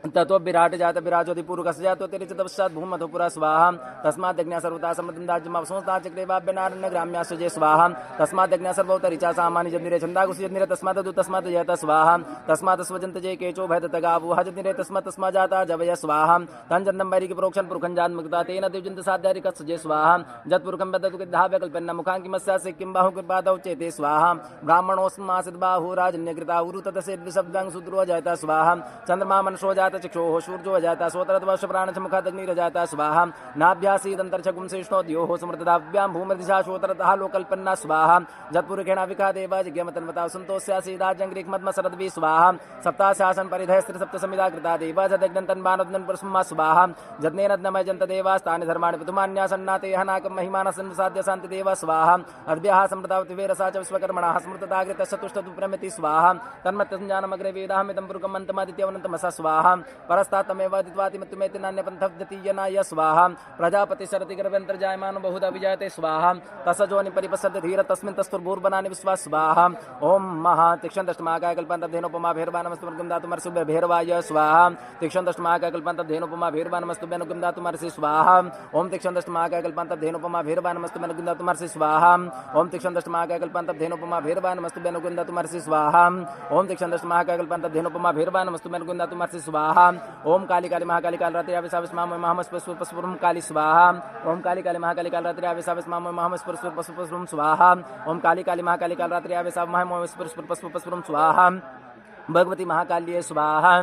तत्व विराट जात विराजोति पूर्वकस्य जातो तेरे च तपस्यात् भूमधुपुरा स्वाहा। तस्मात् यज्ञ सर्वता समृद्धं संस्था चक्रे वाभ्यनारण्य ग्राम्यासुजे स्वाहा। तस्मात् यज्ञ सर्वोत्तरिचा सामान्य जन्निरे छन्दागुसि जन्निरे तस्मात् दु तस्मात् जयत स्वाहा। तस्मात् स्वजन्त जय केचो भयत गावो हजन्निरे तस्मात् तस्मात् जाता जवय स्वाहा। तंजन्नं बैरिक प्रोक्षण पुरखं जात मुक्ता तेन दिवजन्त साध्यारि कत्सजे स्वाहा। जत्पुरखं बदतु किद्धाव्य कल्पन्न मुखां किमस्या से किं बाहु कृपादौ चेते स्वाहा। ब्राह्मणोस्मासिद् बाहु राजन्यकृता उरु ततसे द्विशब्दं सूत्रो जयत स्वाहा। चंद्रमा मनसो चक्षुः सूर्यो जाता सोतरद्वर्ष प्राणच मुखादग्निरजाता स्वाहा। नाभ्यासीदन्तर्छगुं सहिष्णोद्योः समृतदाभ्यां भूमदिशा शोतरतः लोकल्पन्ना स्वाहा। जत्पुरुषेण विखा देवा जिज्ञमतन्वता सन्तोष्यासीदाजङ्ग्रिक्मद्मसरद्वि स्वाहा। सप्ताशासन परिधय स्त्रिसप्तसमिदा कृता देवा जदग्नन्तन्बानोद्नन् पुरुषम्मा स्वाहा। जज्ञेनद्नमय जन्तदेवास्तानि धर्माणि पितुमान्यासन्नाते हनाकं महिमानसन् साध्य शान्ति देवा स्वाहा। अद्भ्यः समृतावति रसा च विश्वकर्मणः स्मृतदाग्रतः प्रमिति स्वाहा। तन्मत्तञ्जानमग्रे वेदाहमिदं पुरुकं मन्तमादित्यवनन्तमसा स्वाहा। परस्तात्तमेव दित्वातिमत्तुमेति नान्यपन्थव्यतीयनाय स्वाहा। प्रजापति शरति गर्भन्तर्जायमानो बहुधा विजायते स्वाहा। तसजोनि परिपश्यति धीर तस्मिन् तस्तुर्भूर्बनानि विश्वा स्वाहा। ओम महातीक्ष्णदष्टमाकाय कल्पन्तद्धेनोपमा भैरवानमस्तुभ्यं दातुमर्षुभ्य भैरवाय स्वाहा। तीक्ष्णदष्टमाकाय कल्पन्तद्धेनोपमा भैरवानमस्तुभ्यं दातुमर्षि स्वाहा। ओम तीक्ष्णदष्टमाकाय कल्पन्तद्धेनोपमा भैरवानमस्तुभ्यं दातुमर्षि स्वाहा। ओम तीक्ष्णदष्टमाकाय कल्पन्तद्धेनोपमा भैरवानमस्तुभ्यं दातुमर्षि स्वाहा। ओम तीक्ष्णदष्टमाकाय कल्पन्तद्धेनोपमा भैरवानमस्तुभ्यं दातुमर्षि स्वाहा। स्वाहा ओम काली काली महाकाली कालरात्रि आविसाविस्माम महामस्पस्पुरम काली स्वाहा ओम काली काली महाकाली कालरात्रि आविसाविस्माम महामस्पस्पुरम स्वाहा ओम काली काली महाकाली कालरात्रि आविसाव महामस्पस्पुरम स्वाहा भगवती महाकाली स्वाहा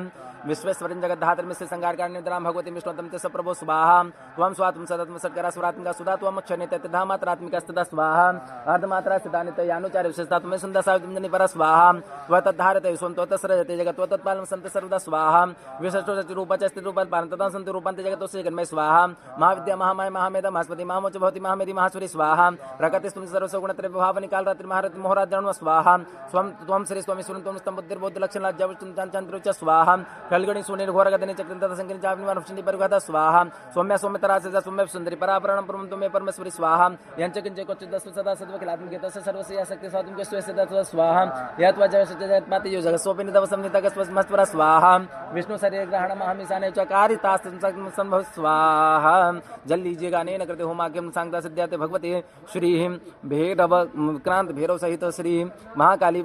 विश्वेश्वरं जगद्धात्री मिश्र संगारकार निद्राम भगवती विष्णुतम ते सप्रभो स्वाहा त्वं स्वात्म सदत्म सत्करा स्वरात्मिका सुधा त्वं अक्षनित तथा मात्रात्मिका स्तदा स्वाहा अर्धमात्रा स्थितानित यानुचार विशेषता तुम्हें सुंदर सावित्रम जनि पर स्वाहा त्व तद्धारते विश्वं त्व तत्सृजते जगत् त्व तत्पालं संत सर्वदा स्वाहा विशेषो रूपच स्थित रूपं पारंततं संत रूपान्ते जगतो से जन्मे स्वाहा महाविद्या महामाय महामेधा महास्पति महामोच भवति महामेधि महासुरी स्वाहा प्रकृतिस्तुम सर्वसगुणत्रय विभावनि कालरात्रि महारति मोहराजन्म स्वाहा स्वं त्वं श्री स्वामी सुरं त्वं स्तंभुद्धिर बौद्ध लक्षण लज्जावस्तुं चंद्रुच स्वाहा कलगणि सुनील घोर गदनि चक्रंत संकिन चावनिवार फुंडी परिगता स्वाहा सौम्य सौम्यतरा से सौम्य सुंदरी परापरणं परम तुमे परमेश्वरी स्वाहा यंच किंच क्वचित दस सदा सत्व खिलात्म के तस्य सर्वस्य शक्ति स्वातम के स्वस्य सदा स्वाहा यत्व जय सत्य जय माति यो जगत सोपिनि तव समनिता कस्वस मस्तरा स्वाहा विष्णु शरीर ग्रहण महामिसाने चकारितास संभव स्वाहा जल लीजिएगा अनेन कृते होमाग्यम सांगता सिद्ध्यते भगवती श्री भैरव क्रांत भैरव सहित श्री महाकाली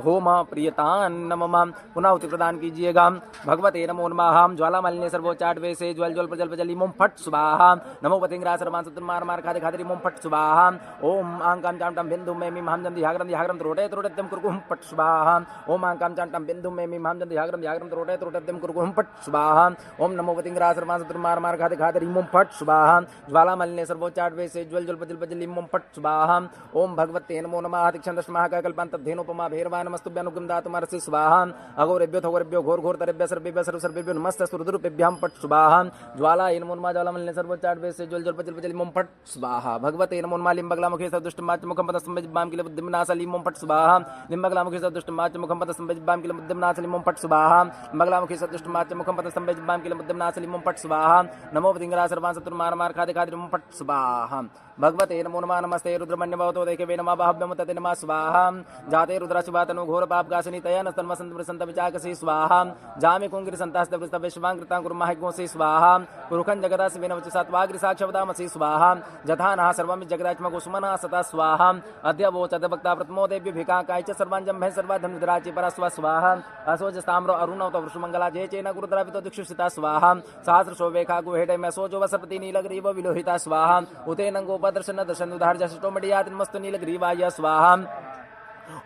होम प्रियतान नमः पुनः उति प्रदान कीजिएगा भगवते नमो नमः ज्वाला मालिन्य सर्वोच्चाटवे से ज्वल ज्वल प्रजल प्रजल मोम फट स्वाहा नमो पतिंग्रा सर्वान सत्र मार मार खादे खादे मोम फट स्वाहा ओम आंकाम चांटम बिंदु में मिम हम जंदि ह्याग्रम त्रोटे त्रोटेत्यम कुरकुम फट स्वाहा ओम आंकाम चांटम बिंदु में मिम हम जंदि ह्याग्रम त्रोटे त्रोटेत्यम कुरकुम फट स्वाहा ओम नमो पतिंग्रा सर्वान सत्र मार मार खादे खादे मोम फट स्वाहा ज्वाला मालिन्य सर्वोच्चाटवे से ज्वल ज्वल प्रजल प्रजल मोम फट स्वाहा ओम भगवते नमो नमः तिक्षन्दश महाकाकल्पांत धेनुपमा भैरवान मस्तुभ्यानुगम दातुमरसि स्वाहा अघोरेभ्यो थोरेभ्यो घोर घोर तरेभ्य सर्वेभ्य सर्व सर्वेभ्यो नमस्ते सुरदुरुपेभ्याम पट स्वाहा ज्वाला इन नमो नमः ज्वाला मलिने सर्वोच्चाटवे से ज्वल ज्वल प्रजल प्रजल मोम फट स्वाहा भगवते नमो नमः लिम्बगलामुखे सदुष्ट माच मुखम पद संबज्बाम किल बुद्धिमनासली मोम फट स्वाहा लिम्बगलामुखे सदुष्ट माच मुखम पद संबज्बाम किल बुद्धिमनासली मोम फट स्वाहा लिम्बगलामुखे सदुष्ट माच मुखम पद संबज्बाम किल बुद्धिमनासली मोम फट स्वाहा नमो पतिंगरा सर्वान सत्रु मार मार खादे खादे मोम फट स्वाहा भगवते नमो नमः नमस्ते रुद्रमन्य भवतो देखे नमः बाह्यम तते नमः स्वाहा जाते रुद्राशुवातनु घोर पापगासनि तया नस्तन वसंत प्रसंत विचाकसि स्वाहा जामे कुंगिर संतास्त विश्वां कृतां कुर्मः गोसि स्वाहा पुरुखं जगदास विनवच सत्वाग्रि साक्षवदामसि स्वाहा जथानः सर्वं जगदात्म गोसुमनः सता स्वाहा अद्य वोचद भक्ता प्रथमो देव्य भिकाकाय च सर्वांजं भय सर्वाधम निद्राचि परस्व स्वाहा असोज ताम्र अरुणव वृषमंगला जय चेन गुरुद्रावितो दिक्षुषिता स्वाहा सहस्र शोभेखा गुहेटे में सोजो वसपति नीलग्रीव विलोहिता स्वाहा उते नंगो दर्शन दर्शन उदार जष्टोमडियात मस्तु नीलग्रीवाय स्वाहा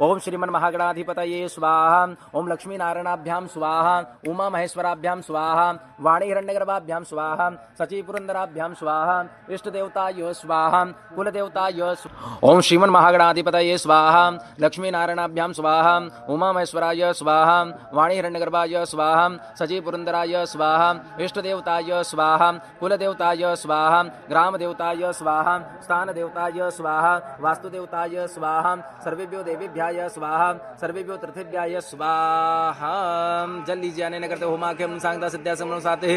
ओम श्रीमन महागणाधिपतये स्वाहा ओम लक्ष्मी नारायणाभ्याम स्वाहा उमा महेश्वराभ्याम स्वाहा वाणी हिरण्यगर्भाभ्याम स्वाहा सची पुरंदराभ्याम स्वाहा इष्ट देवताय स्वाहा कुल देवताय ओम श्रीमन महागणाधिपतये स्वाहा लक्ष्मी नारायणाभ्याम स्वाहा उमा महेश्वराय स्वाहा वाणी हिरण्यगर्भाय स्वाहा सची पुरंदराय स्वाहा इष्ट देवताय स्वाहा कुल देवताय स्वाहा ग्राम देवताय स्वाहा स्थान देवताय स्वाहा वास्तु देवताय स्वाहा सर्वेभ्यो देवीभ्याय स्वाहा सर्वेभ्यो तीर्थेभ्याय स्वाहा जल लीजिए आने न करते होमा के सांगता सिद्ध्या समनो साथे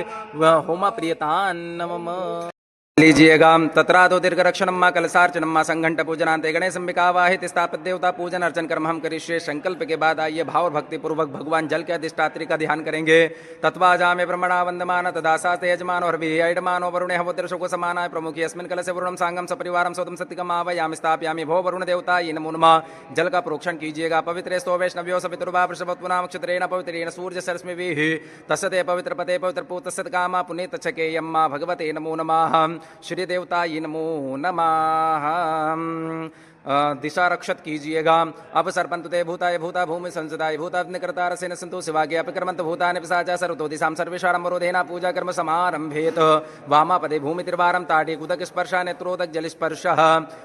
होमा प्रियतान नमः लीजिएगा तत्रादो दीर्घ रक्षणम मां कलसार्चनम मां संघंट पूजनांते गणेश अंबिका वाहित स्थापित देवता पूजन अर्चन कर्म हम करिष्ये संकल्प के बाद आइए भाव और भक्ति पूर्वक भगवान जल के अधिष्ठात्री का ध्यान करेंगे तत्वाजा में ब्रह्मणा वंदमान तदासास्ते यजमानो हर्भियमानो वरुणे हवोतिर्षको समानाय प्रमुखी अस्मिन् कलशे वरुणम सांगम सपरिवारम स्वतम सत्यकम आवयामि स्थापयामि भो वरुण देवता नमो नमः जल का प्रोक्षण कीजिएगा पवित्रे स्तो वैष्णव्यो सपितुर्वा वृषभत्वनाम क्षत्रेण पवित्रेण सूर्य सरस्मिभिः तस्य ते पवित्र पते पवित्र पूतस्य कामा पुनीत छकेयम्मा भगवते नमो नमः श्री देवताय नमो नमः दिशा रक्षत कीजिएगा अब सर्पंत ते भूताय भूता भूमि संसदाय भूताग्निकर्तार सेन संतो शिवागे अपक्रमंत भूतानि पिशाचा सर्वतो दिशां सर्वेषारंभरोधेना पूजा कर्म समारंभेत वामापदे भूमि तिर्वारं ताटे कुदक स्पर्शा नेत्रोदक जल स्पर्शः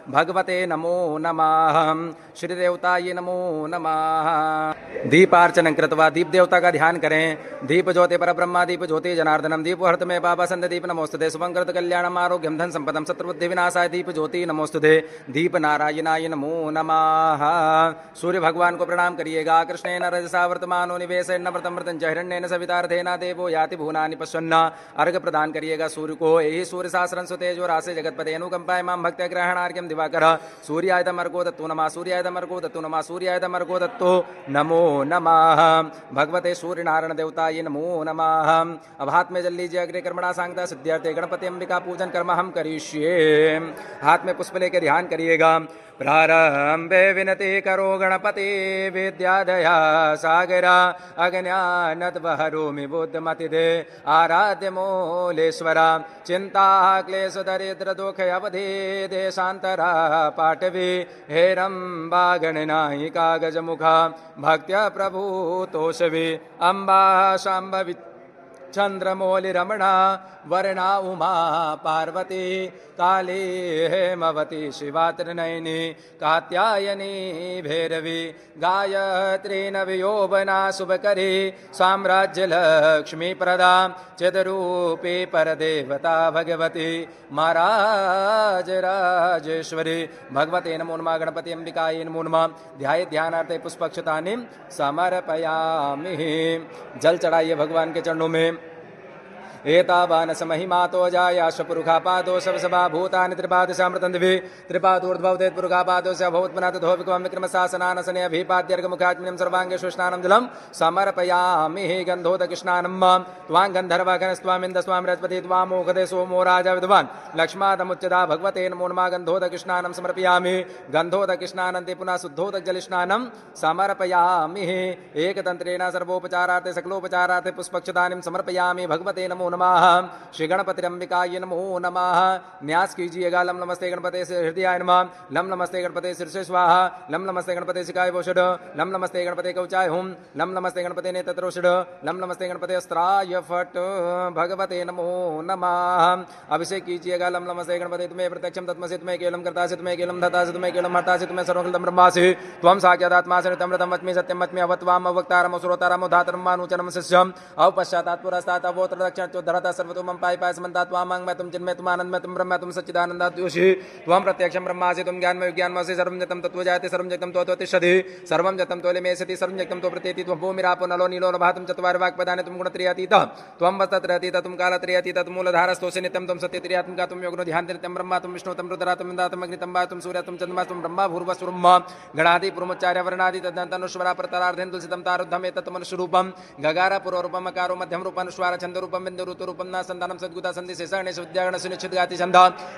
भगवते नमो नमः श्री देवताय नमो नमः दीपार्चनं कृत्वा दीप देवता का ध्यान करें दीप ज्योति परब्रह्मा दीप ज्योति जनार्दनम दीप हर्त में बाबा संत दीप नमोस्तुते शुभंकृत कल्याणम आरोग्यम धन संपदम शत्रुबुद्धि विनाशाय दीप ज्योति नमोस्तुते दीप नारायण नमो नमः सूर्य भगवान को प्रणाम करिएगा कृष्णेन रजसा वर्तमानो निवेशेन व्रतम व्रतं च हिरण्येन सवितार्थेन देवो याति भुवनानि पश्यन्न अर्घ्य प्रदान करिएगा सूर्य को यही सूर्य सहस्रं सुतेजो राशि जगतपते अनुकंपाय मां भक्त्या ग्रहणार्घ्यं दिवाकर सूर्याय तमर्को दत्तो नमः सूर्याय तमर्को दत्तो नमः सूर्याय तमर्को दत्तो नमो नमः भगवते सूर्य नारायण देवताय नमो नमः अब हाथ में जल लीजिए अग्रे कर्मणा सांगता सिद्ध्यर्थे गणपति अंबिका पूजन कर्म हम करिष्ये हाथ में पुष्प लेकर ध्यान करिएगा प्रारंभे विनति करो गणपति विद्यादया सागरा अज्ञानद्वहरोमि बुद्धमतिदे आराध्य मूलेश्वरा चिंता क्लेश दरिद्र दुख अवधि देशांतरा पाटवी हेरंबा गणनायिका गजमुखा भक्त्या प्रभु तोषवी अम्बा शांभवी चंद्रमौलि रमणा वर्णा उमा पार्वती काली हेमवती शिवा त्रिनयनी कात्यायनी भैरवी गायत्री नवयोबना शुभकरी साम्राज्य लक्ष्मी प्रदा चिदरूपी परदेवता भगवती महाराज राजेश्वरी भगवते नमो नमः गणपति अंबिकायै नमो नमः ध्याये ध्यानार्थे पुष्पक्षतानि समर्पयामि। जल चढ़ाइए भगवान के चरणों में। एतावानस महिमातो जायाश पुरुखापादो सबसभा भूतानि त्रिपादशामृतन्दिभि त्रिपादोर्ध्ववदेत् पुरुखापादोस्य भवत्पुनातधो विक्रम विक्रमशासनानसने अभिपाद्यर्घमुखाग्निं सर्वाङ्गे शुष्णानं जलं समर्पयामि। गन्धोदकृष्णानं त्वां गन्धर्वगणस्त्वामिन्दस्त्वां रजपति त्वामोघदे सोमो राजा विद्वान् लक्ष्मादमुच्यता भगवते नमो नमः गन्धोदकृष्णानं समर्पयामि। गन्धोदकृष्णानन्ते पुनः शुद्धोदकजलिस्नानं समर्पयामि। एकतन्त्रेण सर्वोपचारार्थे सकलोपचारार्थे पुष्पक्षतानिं समर्पयामि। भगवते नमो नमः। श्री गणपति अंबिकाय नमो नमः। न्यास कीजिएगा। लम नमस्ते गणपते से हृदयाय नमः। लम नमस्ते गणपते शीर्षे स्वाहा। लम नमस्ते गणपते शिखाय वोषड। लम नमस्ते गणपते कवचाय हुम। लम नमस्ते गणपते नेत्रोषड। लम नमस्ते गणपते अस्त्राय फट। भगवते नमो नमः। अभिषेक कीजिएगा। लम नमस्ते गणपते तुम्हें प्रत्यक्षम तत्मसि तुम्हें केवलम कर्तासि तुम्हें केवलम धतासि तुम्हें केवलम हर्तासि तुम्हें सर्वकलम ब्रह्मासि त्वं साक्षादात्मासि तमृतं वच्मि सत्यं वच्मि अवत्वाम अवक्तारम असुरोतारम उदातरम मानुचरम शिष्यम अवपश्चातात् पुरस्तात् अवोत्र दक्षिण चोद्धरता सर्वतोमं पाय पाय समन्ता त्वामं मैं तुम चिन्मय तुम आनंद में तुम ब्रह्म तुम सच्चिदानंदात्योषि त्वं प्रत्यक्षं ब्रह्मासि तुम ज्ञान में विज्ञानमसि सर्वं जतं तत्त्व जायते सर्वं जतं तो तिष्ठति सर्वं जतं तोले मे सति सर्वं जतं तो प्रतीति त्वं भूमिरापो नलो नीलो नभातुं चत्वारि वाक्पदानि त्वं गुणत्रयातीतः त्वं वस्तत्रयातीतः त्वं कालत्रयातीतः त्वं मूलधारस्तोषि नित्यं त्वं सत्यत्रयात्मका त्वं योगनो ध्याननित्यं ब्रह्मा त्वं विष्णु त्वं रुद्रा त्वं इन्द्रा त्वं अग्नि त्वं वायु त्वं सूर्य त्वं चन्द्रमा त्वं ब्रह्मा भूर्भुवस्वरम् गणादि पुरुमोच्चार्य वर्णादि तदन्तनुस्वरा प्रतरार्धेन तुलसितं तारुद्धम् एतत् मनुष्यरूपं गगार पूर्वरूपम् अकारो मध्यम रूपं अनुस्वार छन्दरूपं बिन्दु ऋतुरूपं न संतानं सद्गुता सन्धि शेषाणेषु विद्यागण सुनिश्चित गाति छन्द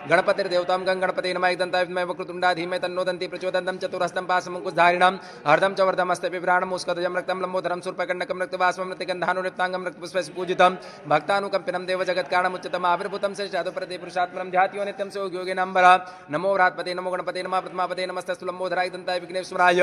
गणपतिर्देवतां गं गणपते नमः एकदन्ताय विद्महे वक्रतुण्डाय धीमहि तन्नो दन्ति प्रचोदन्तं चतुरहस्तं पाशमुकुशधारिणं हरदं च वर्धमस्ते विभ्राणं मुस्कदजं रक्तं लम्बोदरं शूर्पकर्णकं रक्तवासवं रक्तगन्धानुलिप्ताङ्गं रक्तपुष्पैः पूजितं भक्तानुकम्पिनं देवजगत्कारणमुच्यतम् आविर्भूतं शेषादुपरते पुरुषात्मनं ध्यात्यो नित्यं योगिनाम्बर नमो व्रातपते नमो गणपते नमः प्रथमापते नमस्तस्तु लम्बोदराय दन्ताय विघ्नेश्वराय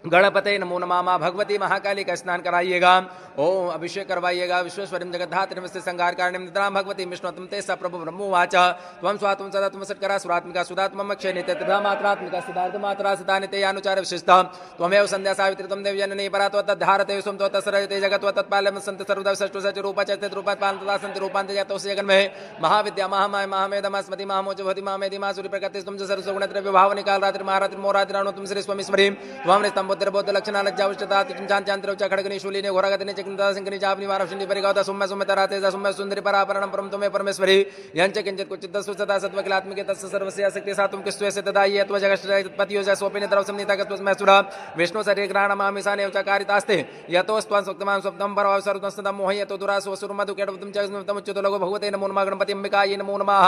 गणपते नमो नमः। माँ भगवती महाकाली का स्नान कराइएगा। ओम अभिषेक करवाइएगा। विश्वेश्वरीं जगद्धात्रीं संहारकारिणीं निद्रां भगवती विष्णु तुम ते स प्रभु ब्रह्मोवाच त्वं स्वात्मं सदा तुम सत्करा सुरात्मिका सुधात्मम अक्षय नित्य त्रिधा मात्रात्मिका सिद्धार्थ मात्रा सिता नित्य अनुचार विशिष्टा त्वमेव संध्या सावित्री त्वं देवजननी परा त्वत्तद्धारते विश्वं त्वत्तसरयते जगत् त्वत्तत्पाल्यं सन्ति सर्वदा षष्ठो सच रूपा चैत्य रूपात् पालनता सन्ति रूपान्ते जातोऽसि जगन्महे महाविद्या महामाय महामेधमास्मति महामोच भवति महामेधि महासूरि प्रकृति तुम च सर्वसुगुणत्रव्य भावनिकाल रात्रि महारात्रि मोरात्रिराणो तुम श्री स्वामी स्मरीं त्वं निस्तं बुद्धिर्बोध लक्षणा लज्जावष्टता चांद्रौच खड़गनी शूलिनी घोरगतिनी चिकनता सिंकनी चापनी वारवशिनी परिगावता सुम्य सुम्यतरा तेजा सुम्य सुंदरी परापरणं परम तुम्हें परमेश्वरी यंच किंचित कुचित सुसदा सत्वकिलात्मिके तस्य सर्वस्य शक्ति सातुम किस्त्वस्य तदाये त्वजगष्टपतियो च सोपिनी द्रवसंनीता कत्वस्मैसुरा विष्णु शरीर ग्रहणमामिसाने च कारितास्ते यतोस्त्वं स्वक्तमां स्वप्नं परवाव सर्वतस्तदं मोहयतो दुरासो सुरमधु केटवतं च तमुच्युतो लघु भगवते नमो नमः गणपति अंबिकायै नमो नमः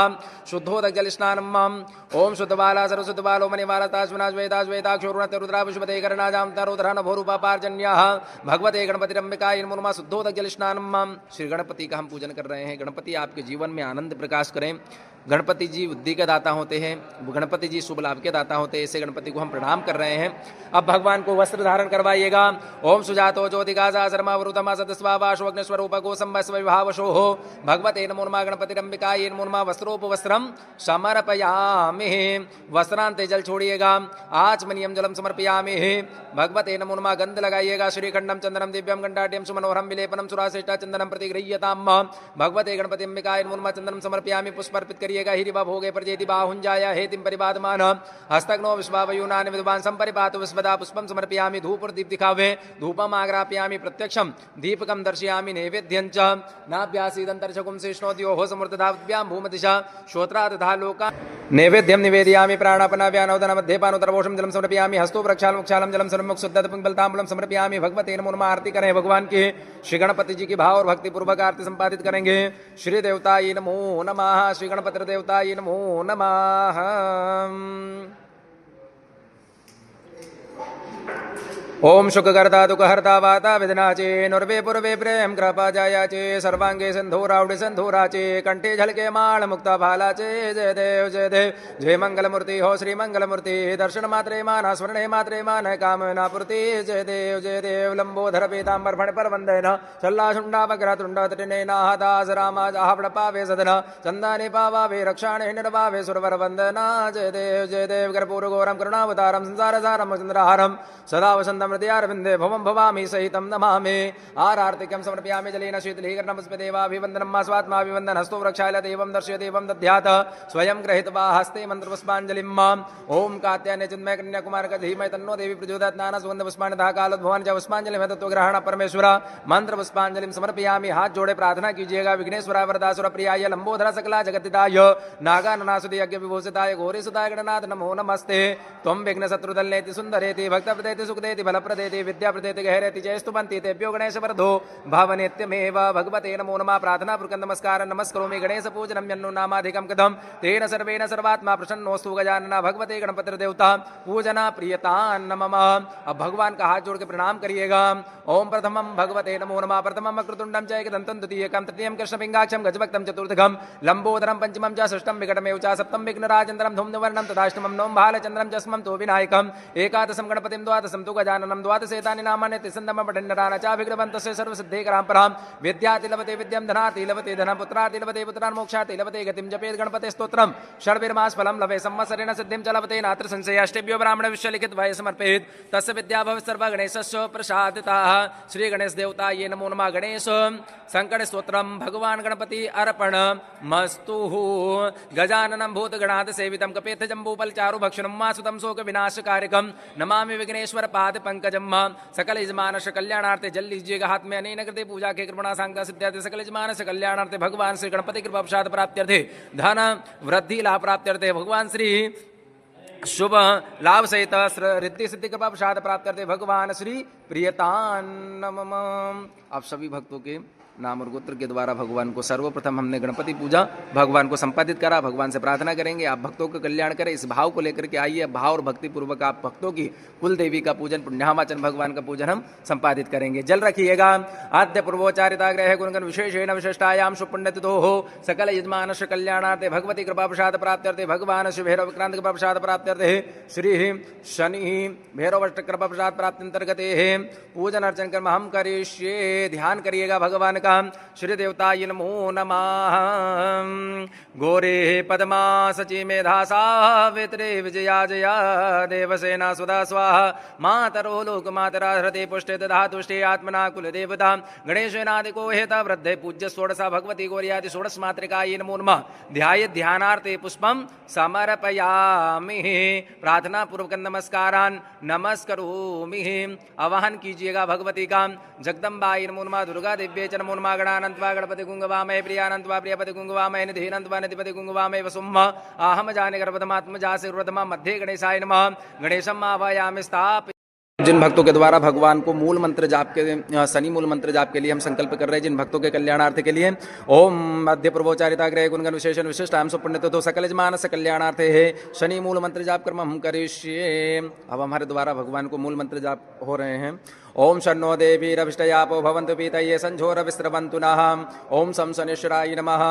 शुद्धोदक जलस्नानम् ओम शुद्धबाला सर्वशुद्धबालो मणिबाला ताश्वेताश्वेताक्षोरुणते रुद्राभिषुपते करणाजां तरोधरन भोरूपा पार्जन्याः भगवते गणपति अंबिकायै नमो नमः शुद्धोदक जलस्नानम्। श्री गणपति का हम पूजन कर रहे हैं। गणपति आपके जीवन में आनंद प्रकाश करें। गणपति जी बुद्धि के दाता होते हैं। गणपति जी शुभ लाभ के दाता होते हैं। ऐसे गणपति को हम प्रणाम कर रहे हैं। अब भगवान को वस्त्र धारण करवाइएगा। ओम सुजातो ज्योतिकाजा शर्मा वरुतमा सतस्वावाशो अग्निस्वरूप गोसम विभावशो हो भगवते नमो नमः गणपति अंबिकायै नमो नमः वस्त्रोपवस्त्रम समर्पयामि। वस्त्रांते जल छोड़िएगा। आचमनीयम जलम समर्पयामि। भगवते नमो नमः गंध लगाइएगा। श्रीखंडम चंदनम दिव्यम गंडाट्यम सुमनोहरम विलेपनम सुराश्रेष्ठा चंदनम प्रतिगृह्यताम। भगवते गणपति अंबिकायै नमो नमः चंदनम समर्पयामि। पुष्प अर्पित करिएगा। हिरिवा भोगे प्रजेति बाहुंजाय हेतिम परिपादमान हस्तग्नो विश्वावयूनानि विद्वान् संपरिपातु विस्वदा पुष्पम समर्पयामि। धूप और दीप दिखावे धूपम आग्रापयामि प्रत्यक्षम दीपकम दर्शयामि नैवेद्यं च नाभ्यासीदंतर्शकुं शेष्णोद्यो हो समृद्धधाव्यां भूमदिशा श्रोत्रादधा लोका नैवेद्यं निवेदयामि। प्राणापनाव्यानोदन मध्ये पानुतरवोषं जलम समर्पयामि। हस्तो प्रक्षाल मुक्षालम जलम सर्वमुख शुद्ध पिंगलताम्बूलम समर्पयामि। भगवते नमो नमः। आरती करें भगवान की। श्री गणपति जी की भाव और भक्ति पूर्वक आरती संपादित करेंगे। श्री देवताय नमो नमः। श्री गणपति देवताय नमो नमः। ओम शुककर्ता दुःखहर्ता वाता वेदनाचे नुर्वे पूर्वे प्रेम कृपा जायाचे सर्वांगे सिंधुरावडे सिंधुराचे कंठे झलके माळ मुक्ता भालाचे जय देव जय मंगलमूर्ती हो श्री मंगलमूर्ती दर्शन मात्रे माना स्मरणे मात्रे मान कामना पूर्ती जय देव लंबोधर पीतांबर फण पर वंदन शल्ला शुंडा वग्र तुंड तटिने नाहदास रामा आहवड पावे सदन चंदाने पावावे रक्षाणे निर्वावे सुरवर वंदना जय देव कर्पूर घोरम करुणावतारम संसार सारम चंद्रहारम सदा वसंतम हृदयारविंदे भवं भवामि सहितं नमामि आरार्तिकं समर्पयामि जलेन शीतलीकरणं पुष्पदेवाभिवन्दनं स्वात्माभिवन्दन हस्तो वृक्षाय देवं दर्शय देवं दध्यात् स्वयं गृहीत्वा हस्ते मन्त्रपुष्पाञ्जलिं माम् ओम कात्यायने चिन्मय कन्याकुमार का धीमहि तन्नो देवी प्रचोदयात् नाना सुगंध पुष्पाणि तथा कालोद्भवानि च पुष्पाञ्जलि में तत्व ग्रहण परमेश्वर मंत्र पुष्पाञ्जलिं समर्पयामि हाथ जोड़े प्रार्थना कीजिएगा विघ्नेश्वराय वरदासुर प्रियाय लंबोदर सकला जगतिदाय नागाननासुति यज्ञ विभूषिताय घोरी सुताय गणनाथ नमो नमस्ते त्वं विघ्न शत्रुदलनेति सुंदरेति भक्तप्रदेति सुखदेति फलप्रदेति विद्याप्रदेति गहरेति जयस्तुवन्ति तेभ्यो गणेश वरदो भावनेत्यमेव भगवते नमो नमः प्रार्थना पूर्वकं नमस्कार नमस्करोमि गणेश पूजनं यन्नु नामाधिकं कथं तेन सर्वेण सर्वात्मा प्रसन्नोस्तु गजानना भगवते गणपति देवता पूजना प्रियतान् नमः। अब भगवान का हाथ जोड़ के प्रणाम करिएगा। ओम प्रथमं भगवते नमो नमः प्रथमं वक्रतुंडं च एकदन्तं द्वितीयकं तृतीयं कृष्णपिंगाक्षं गजभक्तं चतुर्थकं लंबोदरं पंचमं च षष्ठं विकटमेव च सप्तमं विघ्नराजेन्द्रं धूम्रवर्णं तदाष्टमं नवं भालचन्द्रं च स्मं तु विनायकं एकादशं गणपतिं द्वादशं तु गजाननं द्वादशेतानि नामानि तिसन्दमं पठन्नरान च विघ्नवन्तस्य सर्वसिद्धिकरां परां विद्याति लभते विद्यं धनाति लभते धनं पुत्राति लभते पुत्रान् मोक्षाति लभते गतिं जपेत् गणपते स्तोत्रं षड्भिर्मास फलं लभे संवत्सरेण सिद्धिं च लभते नात्र संशय अष्टेभ्यो ब्राह्मण विश्वलिखित वै समर्पयेत् तस्य विद्या भवेत् सर्व गणेशस्य प्रसादिताः श्री गणेश देवता ये नमो नमः गणेश संकट स्तोत्रम भगवान गणपति अर्पण मस्तु गजाननं भूतगणात् सेवितं कपेथ जम्बूफल चारु भक्षणं मासुतं शोक विनाश कारकं नमामि विघ्नेश्वर पाद पंकजं सकल यजमानस कल्याणार्थे जल लीजिएगा हाथ में अनेन कृते पूजा के कृपणा सांगता सिद्धार्थे सकल यजमानस कल्याणार्थे भगवान श्री गणपति कृपा प्रसाद प्राप्त्यर्थे धन वृद्धि लाभ प्राप्त्यर्थे भगवान श्री शुभ लाभ सहित रिद्धि सिद्धि कृपा प्रसाद प्राप्त्यर्थे भगवान श्री प्रियतान् नमः। आप सभी भक्तों के नाम और गोत्र के द्वारा भगवान को सर्वप्रथम हमने गणपति पूजा भगवान को संपादित करा। भगवान से प्रार्थना करेंगे आप भक्तों का कल्याण करें। इस भाव को लेकर के आइए भाव और भक्ति पूर्वक आप भक्तों की कुल देवी का पूजन पुण्यावाचन भगवान का पूजन हम संपादित करेंगे। जल रखिएगा। आद्य पूर्वोच्चारिता ग्रह गुणगण विशेषेण विशिष्टायाम सुपुण्यतिथो हो सकल यजमानस्य कल्याणार्थे भगवती कृपा प्रसाद प्राप्त्यर्थे भगवान श्री भैरव विक्रांत कृपा प्रसाद प्राप्त्यर्थे श्री शनि भैरव कृपा प्रसाद प्राप्त्यंतर्गते पूजन अर्चन कर्म हम करिष्ये। ध्यान करिएगा भगवान का। श्री देवताय नमो नमः। घोरे पद्मा सची मेधा सावित्रे विजया जया देवसेना सुधा स्वाहा मातरो लोक मातरा हृदय पुष्टे दधातुष्टे आत्मना कुल देवता गणेशनादिको हेता वृद्धे पूज्य षोडशा भगवती गौर्यादि षोडश मातृकाय नमो नमः। ध्याये ध्यानार्थे पुष्पम समर्पयामि। प्रार्थना पूर्वक नमस्कारान् नमस्करोमि। आवाहन कीजिएगा भगवती का। जगदम्बाय नमो नमः। दुर्गा देव्यै च नमो नमः। गणानन्त्वा गणपति गुंगवामय प्रियानन्त्वा प्रियपति गुंगवामय निधिनन्त्वा निधिपति गुंगवामय वसुम्म आहम जाने गर्भधमात्मजा सिर्वधमा मध्ये गणेशाय नमः। गणेशम् आवाहयामि स्थापयामि। जिन भक्तों के द्वारा भगवान को मूल मंत्र जाप के शनि मूल मंत्र जाप के लिए हम संकल्प कर रहे हैं, जिन भक्तों के कल्याणार्थ के लिए ओम मध्य पूर्वोच्चारिता ग्रह गुणगण विशेषण विशिष्ट हम सुपुण्य सकल यजमानस्य कल्याणार्थे है शनि मूल मंत्र जाप कर्म हम करिष्ये। अब हमारे द्वारा भगवान को मूल मंत्र जाप हो रहे हैं। ओम शन्नो देवीरभिष्टयापो भवन्तु पीतये संझोरविस्रवन्तु नः। ओम शं शनिश्चराय नमः।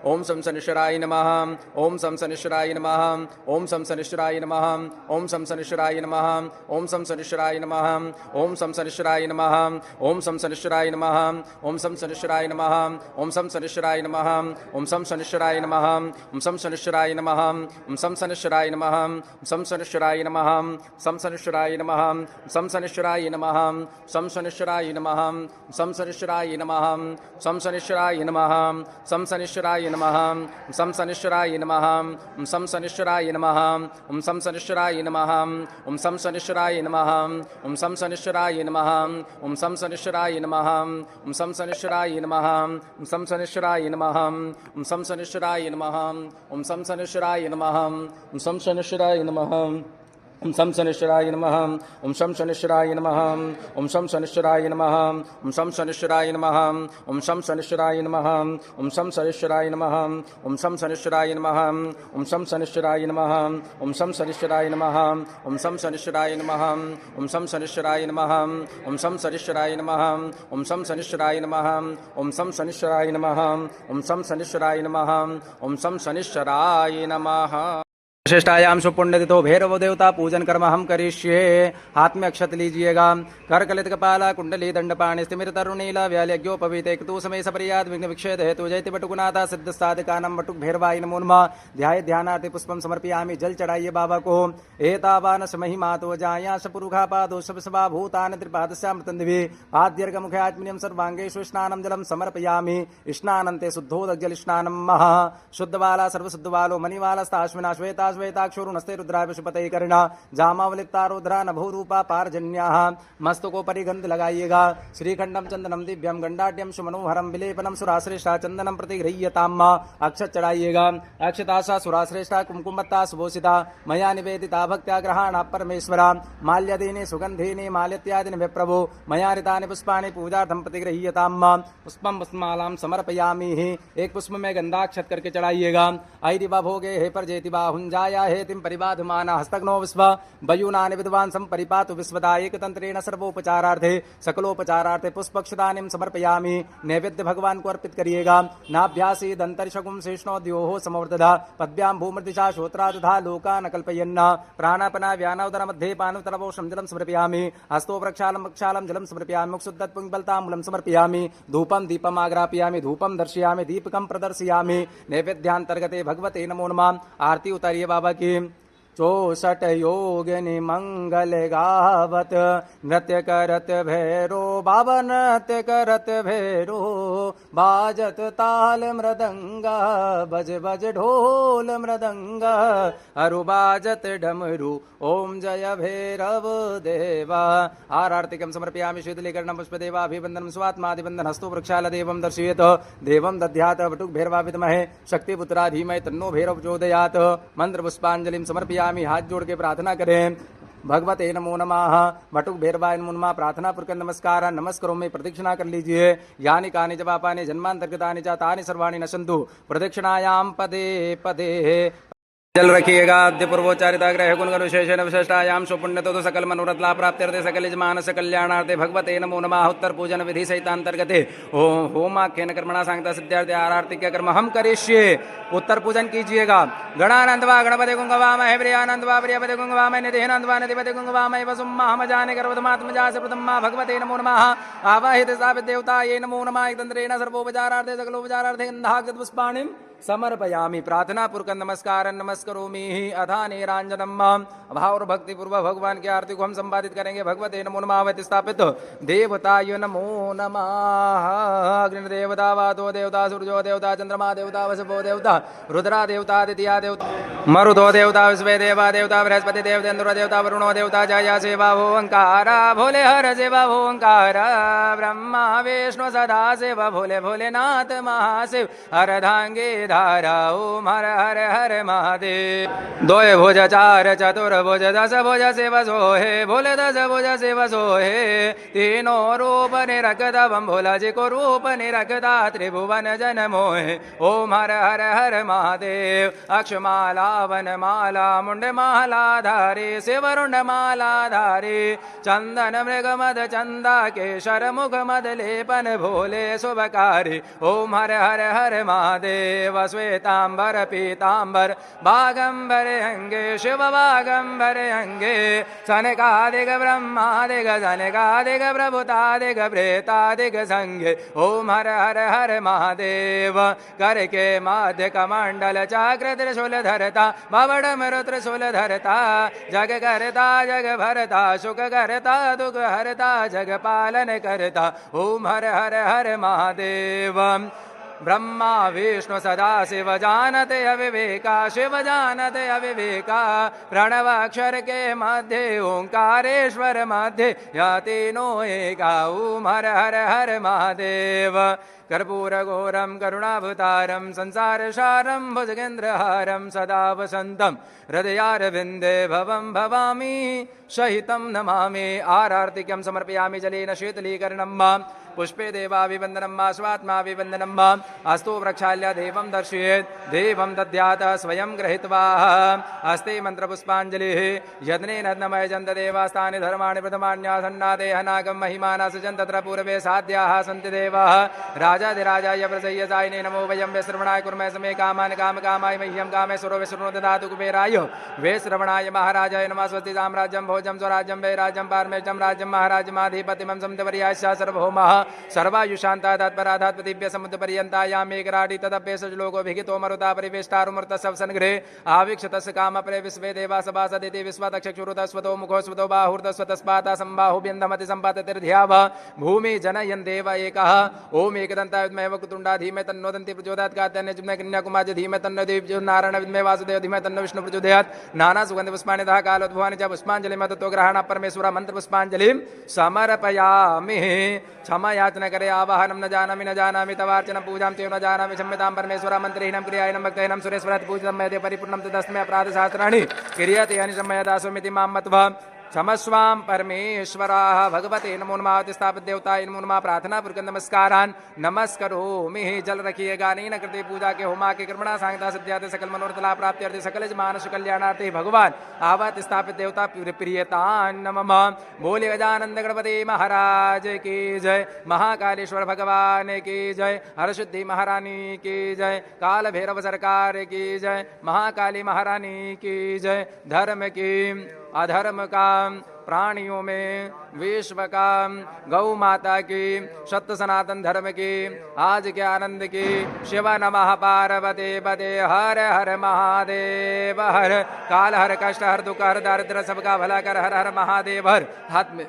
ओम शं शनिश्चराय नमः। ओम शं शनिश्चराय नमः। ओम शं शनिश्चराय नमः। ओम शं शनिश्चराय नमः। ओम शं शनिश्चराय नमः। ओम शं शनिश्चराय नमः। ओम शं शनिश्चराय नमः। ओम शं शनिश्चराय नमः। ओम शं शनिश्चराय नमः। ओम शं शनिश्चराय नमः। ओम शं शनिश्चराय नमः। ओम शं शनिश्चराय नमः। ओम शं शनिश्चराय नमः। शं शनिश्चराय नमः। शं शनिश्चराय नमः। शं शनिश्चराय नमः। शं शनिश्चराय नमः। शं शनिश्चराय नमः। शं शनिश्चराय नमः। शं शनिश्चराय नमः। शं शनिश्चराय नमः। ओम शं शनिश्चराय नमः। ओम शं शनिश्चराय नमः। ओम शं शनिश्चराय नमः। ओम शं शनिश्चराय नमः। ओम शं शनिश्चराय नमः। ओम शं शनिश्चराय नमः। ओम शं शनिश्चराय नमः। ओम शं शनिश्चराय नमः। ओम शं शनिश्चराय नमः। ओम शम शनिश्चराय नमः। ओम शम शनिश्चराय नमः। ओम शम शनिश्चराय नमः। ओम शम शनिश्चराय नमः। ओम शम शनिश्चराय नमः। ओम शम शनिश्चराय नमः। ओम शम शनिश्चराय नमः। ओम शम शनिश्चराय नमः। ओम शम शनिश्चराय नमः। ओम शम शनिश्चराय नमः। ओम शम शनिश्चराय नमः। ओम शम शनिश्चराय नमः। ओम शम शनिश्चराय नमः। ओम शम शनिश्चराय नमः। ओम शम शनिश्चराय नमः। ओम शम शनिश्चराय नमः। श्रेष्ठायाम सुपुण्यतिथो भैरव देवता पूजन कर्म हम करिष्ये। हाथ में अक्षत लीजिएगा। कर कलित कपाला कुंडली दंडपाणि स्थिमिर तरुणीला व्याल्यज्ञोपवीत एकतु समय सपर्याद विघ्न विक्षेद हेतु जयति बटुकुनाथा सिद्ध साधकानम बटुक भैरवाय नमो नमः। ध्याय ध्यानार्थे पुष्पम समर्पयामि। जल चढ़ाइए बाबा को। एतावान महिमातो जाया सपुरुखा पादो सबसभा भूतान त्रिपादस्यामृतन्दिभि आद्यर्घ मुखे आत्मनियम सर्वांगेषु स्नानं जलम समर्पयामि। स्नानन्ते शुद्धोदक जल स्नानं महा। शुद्धवाला सर्वशुद्धवालो मणिवाला स्ताश्विना श्वेता श्वेताक्षोरुणस्ते रुद्राय पशुपतये कर्णा जामावलिप्ता रुद्रा नभोरूपा पारजन्याः। मस्तको परिगंध लगाइएगा। श्रीखंडम चंदनम दिव्यम गंडाट्यम सुमनोहरम विलेपनम सुराश्रेष्ठा चंदनम प्रतिगृह्यताम्। अक्षत चढ़ाइएगा। अक्षताशा सुराश्रेष्ठा कुमकुमत्ता सुभूषिता मया निवेदिता भक्त्या ग्रहाणा परमेश्वरा। माल्यदेने सुगंधेने माल्यत्यादिने वे प्रभो मया ऋतानि पुष्पाणि पूजार्थम प्रतिगृह्यताम्। पुष्पम पुष्पमालां समर्पयामि। एक पुष्प में गंधाक्षत करके चढ़ाइएगा। ऐरिवा भोगे हे परजेतिवा हुंजाया हेतिम परिबाधमाना हस्तग्नो विश्व वयूनानि विद्वान् संपरिपातु विश्वदा। एकतंत्रेण सर्वोपचारार्थे सकलोपचारार्थे पुष्पक्षदानिं समर्पयामि। नैवेद्य भगवान को अर्पित करिएगा। नाभ्यासी दंतरिषगुम शेषणो द्योः समवर्तधा पद्भ्यां भूमृदिशा श्रोत्रादधा लोकान् कल्पयन्ना। प्राणापना व्यानोदर मध्ये पानवतरवोषं जलं समर्पयामि। हस्तो प्रक्षालं वक्षालं जलं समर्पयामि। मुक्षुद्दत् पुंबलताम्बूलं समर्पयामि। धूपं दीपम् आग्रापयामि। धूपं दर्शयामि। दीपकं प्रदर्शयामि। नैवेद्यान्तर्गते भगवते नमो नमः। आरती उतारिए बाबा की। 64 योगिनी मंगल गावत नृत्य करत भैरो बाबा नृत्य करत भैरो। बाजत ताल मृदंगा बज बज ढोल मृदंगा अरु बाजत डमरू ओम जय भैरव देवा। आरतिकं समर्पयामि। शीतलीकरणं पुष्पदेवाभिवन्दनं स्वात्मादिवन्दन हस्तो वृक्षाल देवं दर्शयेत देवं दध्यात वटुक भैरवा विद्महे शक्तिपुत्रा धीमहि तन्नो भैरव प्रचोदयात्। मंत्र पुष्पांजलिं समर्पयामि। हाथ जोड़ के प्रार्थना करें। भगवते नमो नमः। बटुक भैरवाय नमो नमः। प्रार्थना पूर्वक नमस्कार नमस्कारों में प्रदक्षिणा कर लीजिए। यानि कानि च पापानि जन्मांतर्गतानि च तानि सर्वाणि नशन्तु। प्रदक्षिणायां पदे पदे। जल रखिएगा। आद्य पूर्वोच्चारिता ग्रह गुणगण विशेषण विशिष्टायाम सुपुण्यतो सकल मनोरथ लाभ प्राप्त्यर्थे सकल मानस कल्याणार्थे भगवते नमो नमः। उत्तर पूजन विधि सहित अंतर्गते होमाख्यन कर्मणा सांगता सिद्धार्थे आरती के कर्म हम करिष्ये। उत्तर पूजन कीजिएगा। गणानंद वा गणपति गुंगवामहे प्रियानंद वा प्रियपति गुंगवामहे निधिनंद वा निधिपति गुंगवामहे वसुम्मा हम जाने गर्भधमात्मजा से प्रथमा भगवते नमो नमः। आवाहित स्थापित देवता ये नमो नमः। एकतंत्रेण सर्वोपचारार्थे सकलोपचारार्थे गंधाक्षत पुष्पाणिं समर्पयामि। प्रार्थना पूर्वक नमस्कार नमस्करोमि। अथा नीरांजनम भाव और भक्ति पूर्वक भगवान की आरती को हम संपादित करेंगे। भगवते नमो नमः। स्थापित देवताय नमो नमः। अग्नि देवता वातो देवता सूर्यो देवता चंद्रमा देवता वसुभो देवता रुद्रा देवता आदित्या देवता मरुतो देवता विश्वे देवा देवता बृहस्पति देवतेन्द्र देवता वरुणो देवता जया सेवा भोंकारा भोले हर सेवा भोंकारा ब्रह्मा विष्णु सदा सेवा भोले भोलेनाथ महाशिव हरधांगे धारा ओम हर हर हर महादेव। द्वय भुज चार चतुर्भुज दश भुज शिव सोहे भोले दश भुज शिव सोहे। तीनों रूप निरखता बम भोला जी को रूप निरखता त्रिभुवन जन मोहे। ओम हर हर हर महादेव। अक्षमाला वनमाला मुंड माला धारी शिवरुंड माला धारी चंदन मृग मद चंदा केशर मुख मद लेपन भोले शुभकारी। ओम हर हर हर महादेव। श्वेतांबर पीतांबर बागंबर अंगे शिव बागंबर अंगे सनकादिक ब्रह्मादिक सनकादिक प्रभुतादिक प्रेतादिक संगे। ओम हर हर हर महादेव। कर के माध्य कमंडल चक्र त्रिशूल धरता बावड़ मरु त्रिशूल धरता जग करता जग भरता सुख करता दुख हरता जग पालन करता। ओम हर हर हर महादेव। ब्रह्मा विष्णु सदा शिव जानते अविवेका शिव जानते अविवेका। प्रणव अक्षर के मध्य ओंकारेश्वर मध्य या तीनों एका। ओम हर हर हर महादेव। कर्पूरघोरं करुणावतारं संसारसारं भुजगेन्द्रहारं सदा वसन्तं हृदयारविन्दे भवं भवामि सहितं नमामि। आरार्तिकं समर्पयामि जलेन शीतलीकरणं मां पुष्पे देवाभिवन्दनं मा स्वात्माभिवन्दनं मा अस्तु प्रक्षाल्य देवं दर्शयेत् देवं दद्यात् स्वयं गृहीत्वा अस्ते मन्त्रपुष्पाञ्जलिः यज्ञेन नमय जन्त देवास्तानि धर्माणि प्रथमान्यासन्नादेहनागं महिमाना सजन् तत्र पूर्वे साध्याः सन्ति देवाः राजाधिराजाय प्रसय्यसायिने नमो वयं वैश्रवणाय कुर्मः समे कामान् कामकामाय मह्यं कामेश्वरो विष्णुर्नो ददातु कुबेराय वैश्रवणाय महाराजाय नमः स्वस्ति साम्राज्यं भोजं स्वराज्यं वैराज्यं पारमेष्टं राज्यं महाराजमाधिपतिमं समितपर्याश्च सर्वभौमः सर्वायुषान्ता तत्पराधात्पतिभ्य समुद्रपर्यन्तायां मेघराडि तदभ्यसलोकोभिहितो मरुता परिवेष्टारुमृतसंसन्गृहे आवीक्षतस्य कामप्रे विश्वे देवा सभासदिति विश्वतक्षुरुतस्वतो मुखो स्वतो बाहुर्तस्वतस्पाता सम्बाहुव्यन्दमति सम्पाततिर्ध्याव भूमि जनयन् देव एकः ओम एकदन्ताय विद्महे वक्रतुण्डाय धीमहि तन्नो दन्ति प्रचोदयात् कात्यायनाय विद्महे कन्याकुमारी धीमहि तन्नो देवी नारायण विद्महे वासुदेव धीमहि तन्नो विष्णु प्रचोदयात् नाना सुगन्धि पुष्पाणि तथा कालोद्भवानि च पुष्पाञ्जलिं ततो ग्रहण परमेश्वर मंत्र पुष्पाञ्जलिं समर्पयामि। क्षमा याचना करे आवाहनम न जानामि तवार्चन पूजां चैव न जानामि क्षम्यतां परमेश्वर मंत्रिहीनं क्रियाहीनं भक्तहीनं सुरेश्वरात् पूजितं मयते परिपूर्णं तदस्मै अपराधशास्त्राणि क्रियते अनिशम्य दासोमिति मां मत्वा क्षमस्वां परमेश्वराः भगवते नमो नमः स्थापित देवताय नमो नमः प्रार्थना पूर्वक नमस्कारान् नमस्करोमि। जल रखिए गानेन कृते पूजा के होमा के कर्मणा सांगता सिद्ध्याते सकल मनोरथ प्राप्ति अर्थे सकल मानस कल्याणार्थे भगवान आवत स्थापित देवता प्रियतान् नमः। बोले गजानंद गणपति महाराज की जय, महाकालेश्वर भगवान की जय, हरसिद्धि महारानी की जय, काल भैरव सरकार की जय, महाकाली महारानी की जय। धर्म की अधर्म का प्राणियों में विश्व का गौ माता की सत्य सनातन धर्म की आज के आनंद की शिव नमः पार्वती पते हर हर महादेव हर काल हर कष्ट हर दुख हर दारिद्र सबका भला कर हर हर महादेव हर। हाथ में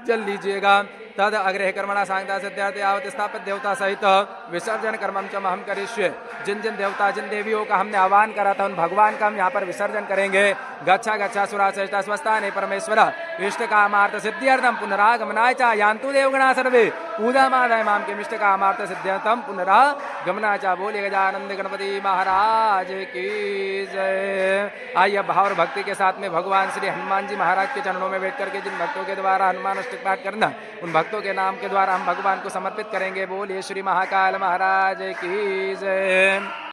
जल लीजिएगा। तद अग्रह कर्मणा सांगता सिद्ध्याते आवत स्थापित देवता सहित विसर्जन कर्मम च हम करिष्ये। जिन जिन देवता जिन देवियों का हमने आह्वान करा था उन भगवान का हम यहाँ पर विसर्जन करेंगे। गच्छा गच्छा सुराश्रेष्ठा स्वस्थाने परमेश्वर इष्ट कामार्थ सिद्ध्यर्थम पुनरागमनाय च यान्तु देवगणा सर्वे पूजा मादाय माम के इष्ट कामार्थ सिद्ध्यर्थम पुनरागमनाय च। बोले गजानंद गणपति महाराज की जय। आइए भाव और भक्ति के साथ में भगवान श्री हनुमान जी महाराज के चरणों में बैठ करके जिन भक्तों के द्वारा हनुमान अष्टक पाठ करना उन भक्तों के नाम के द्वारा हम भगवान को समर्पित करेंगे। बोलिए श्री महाकाल महाराज की जय।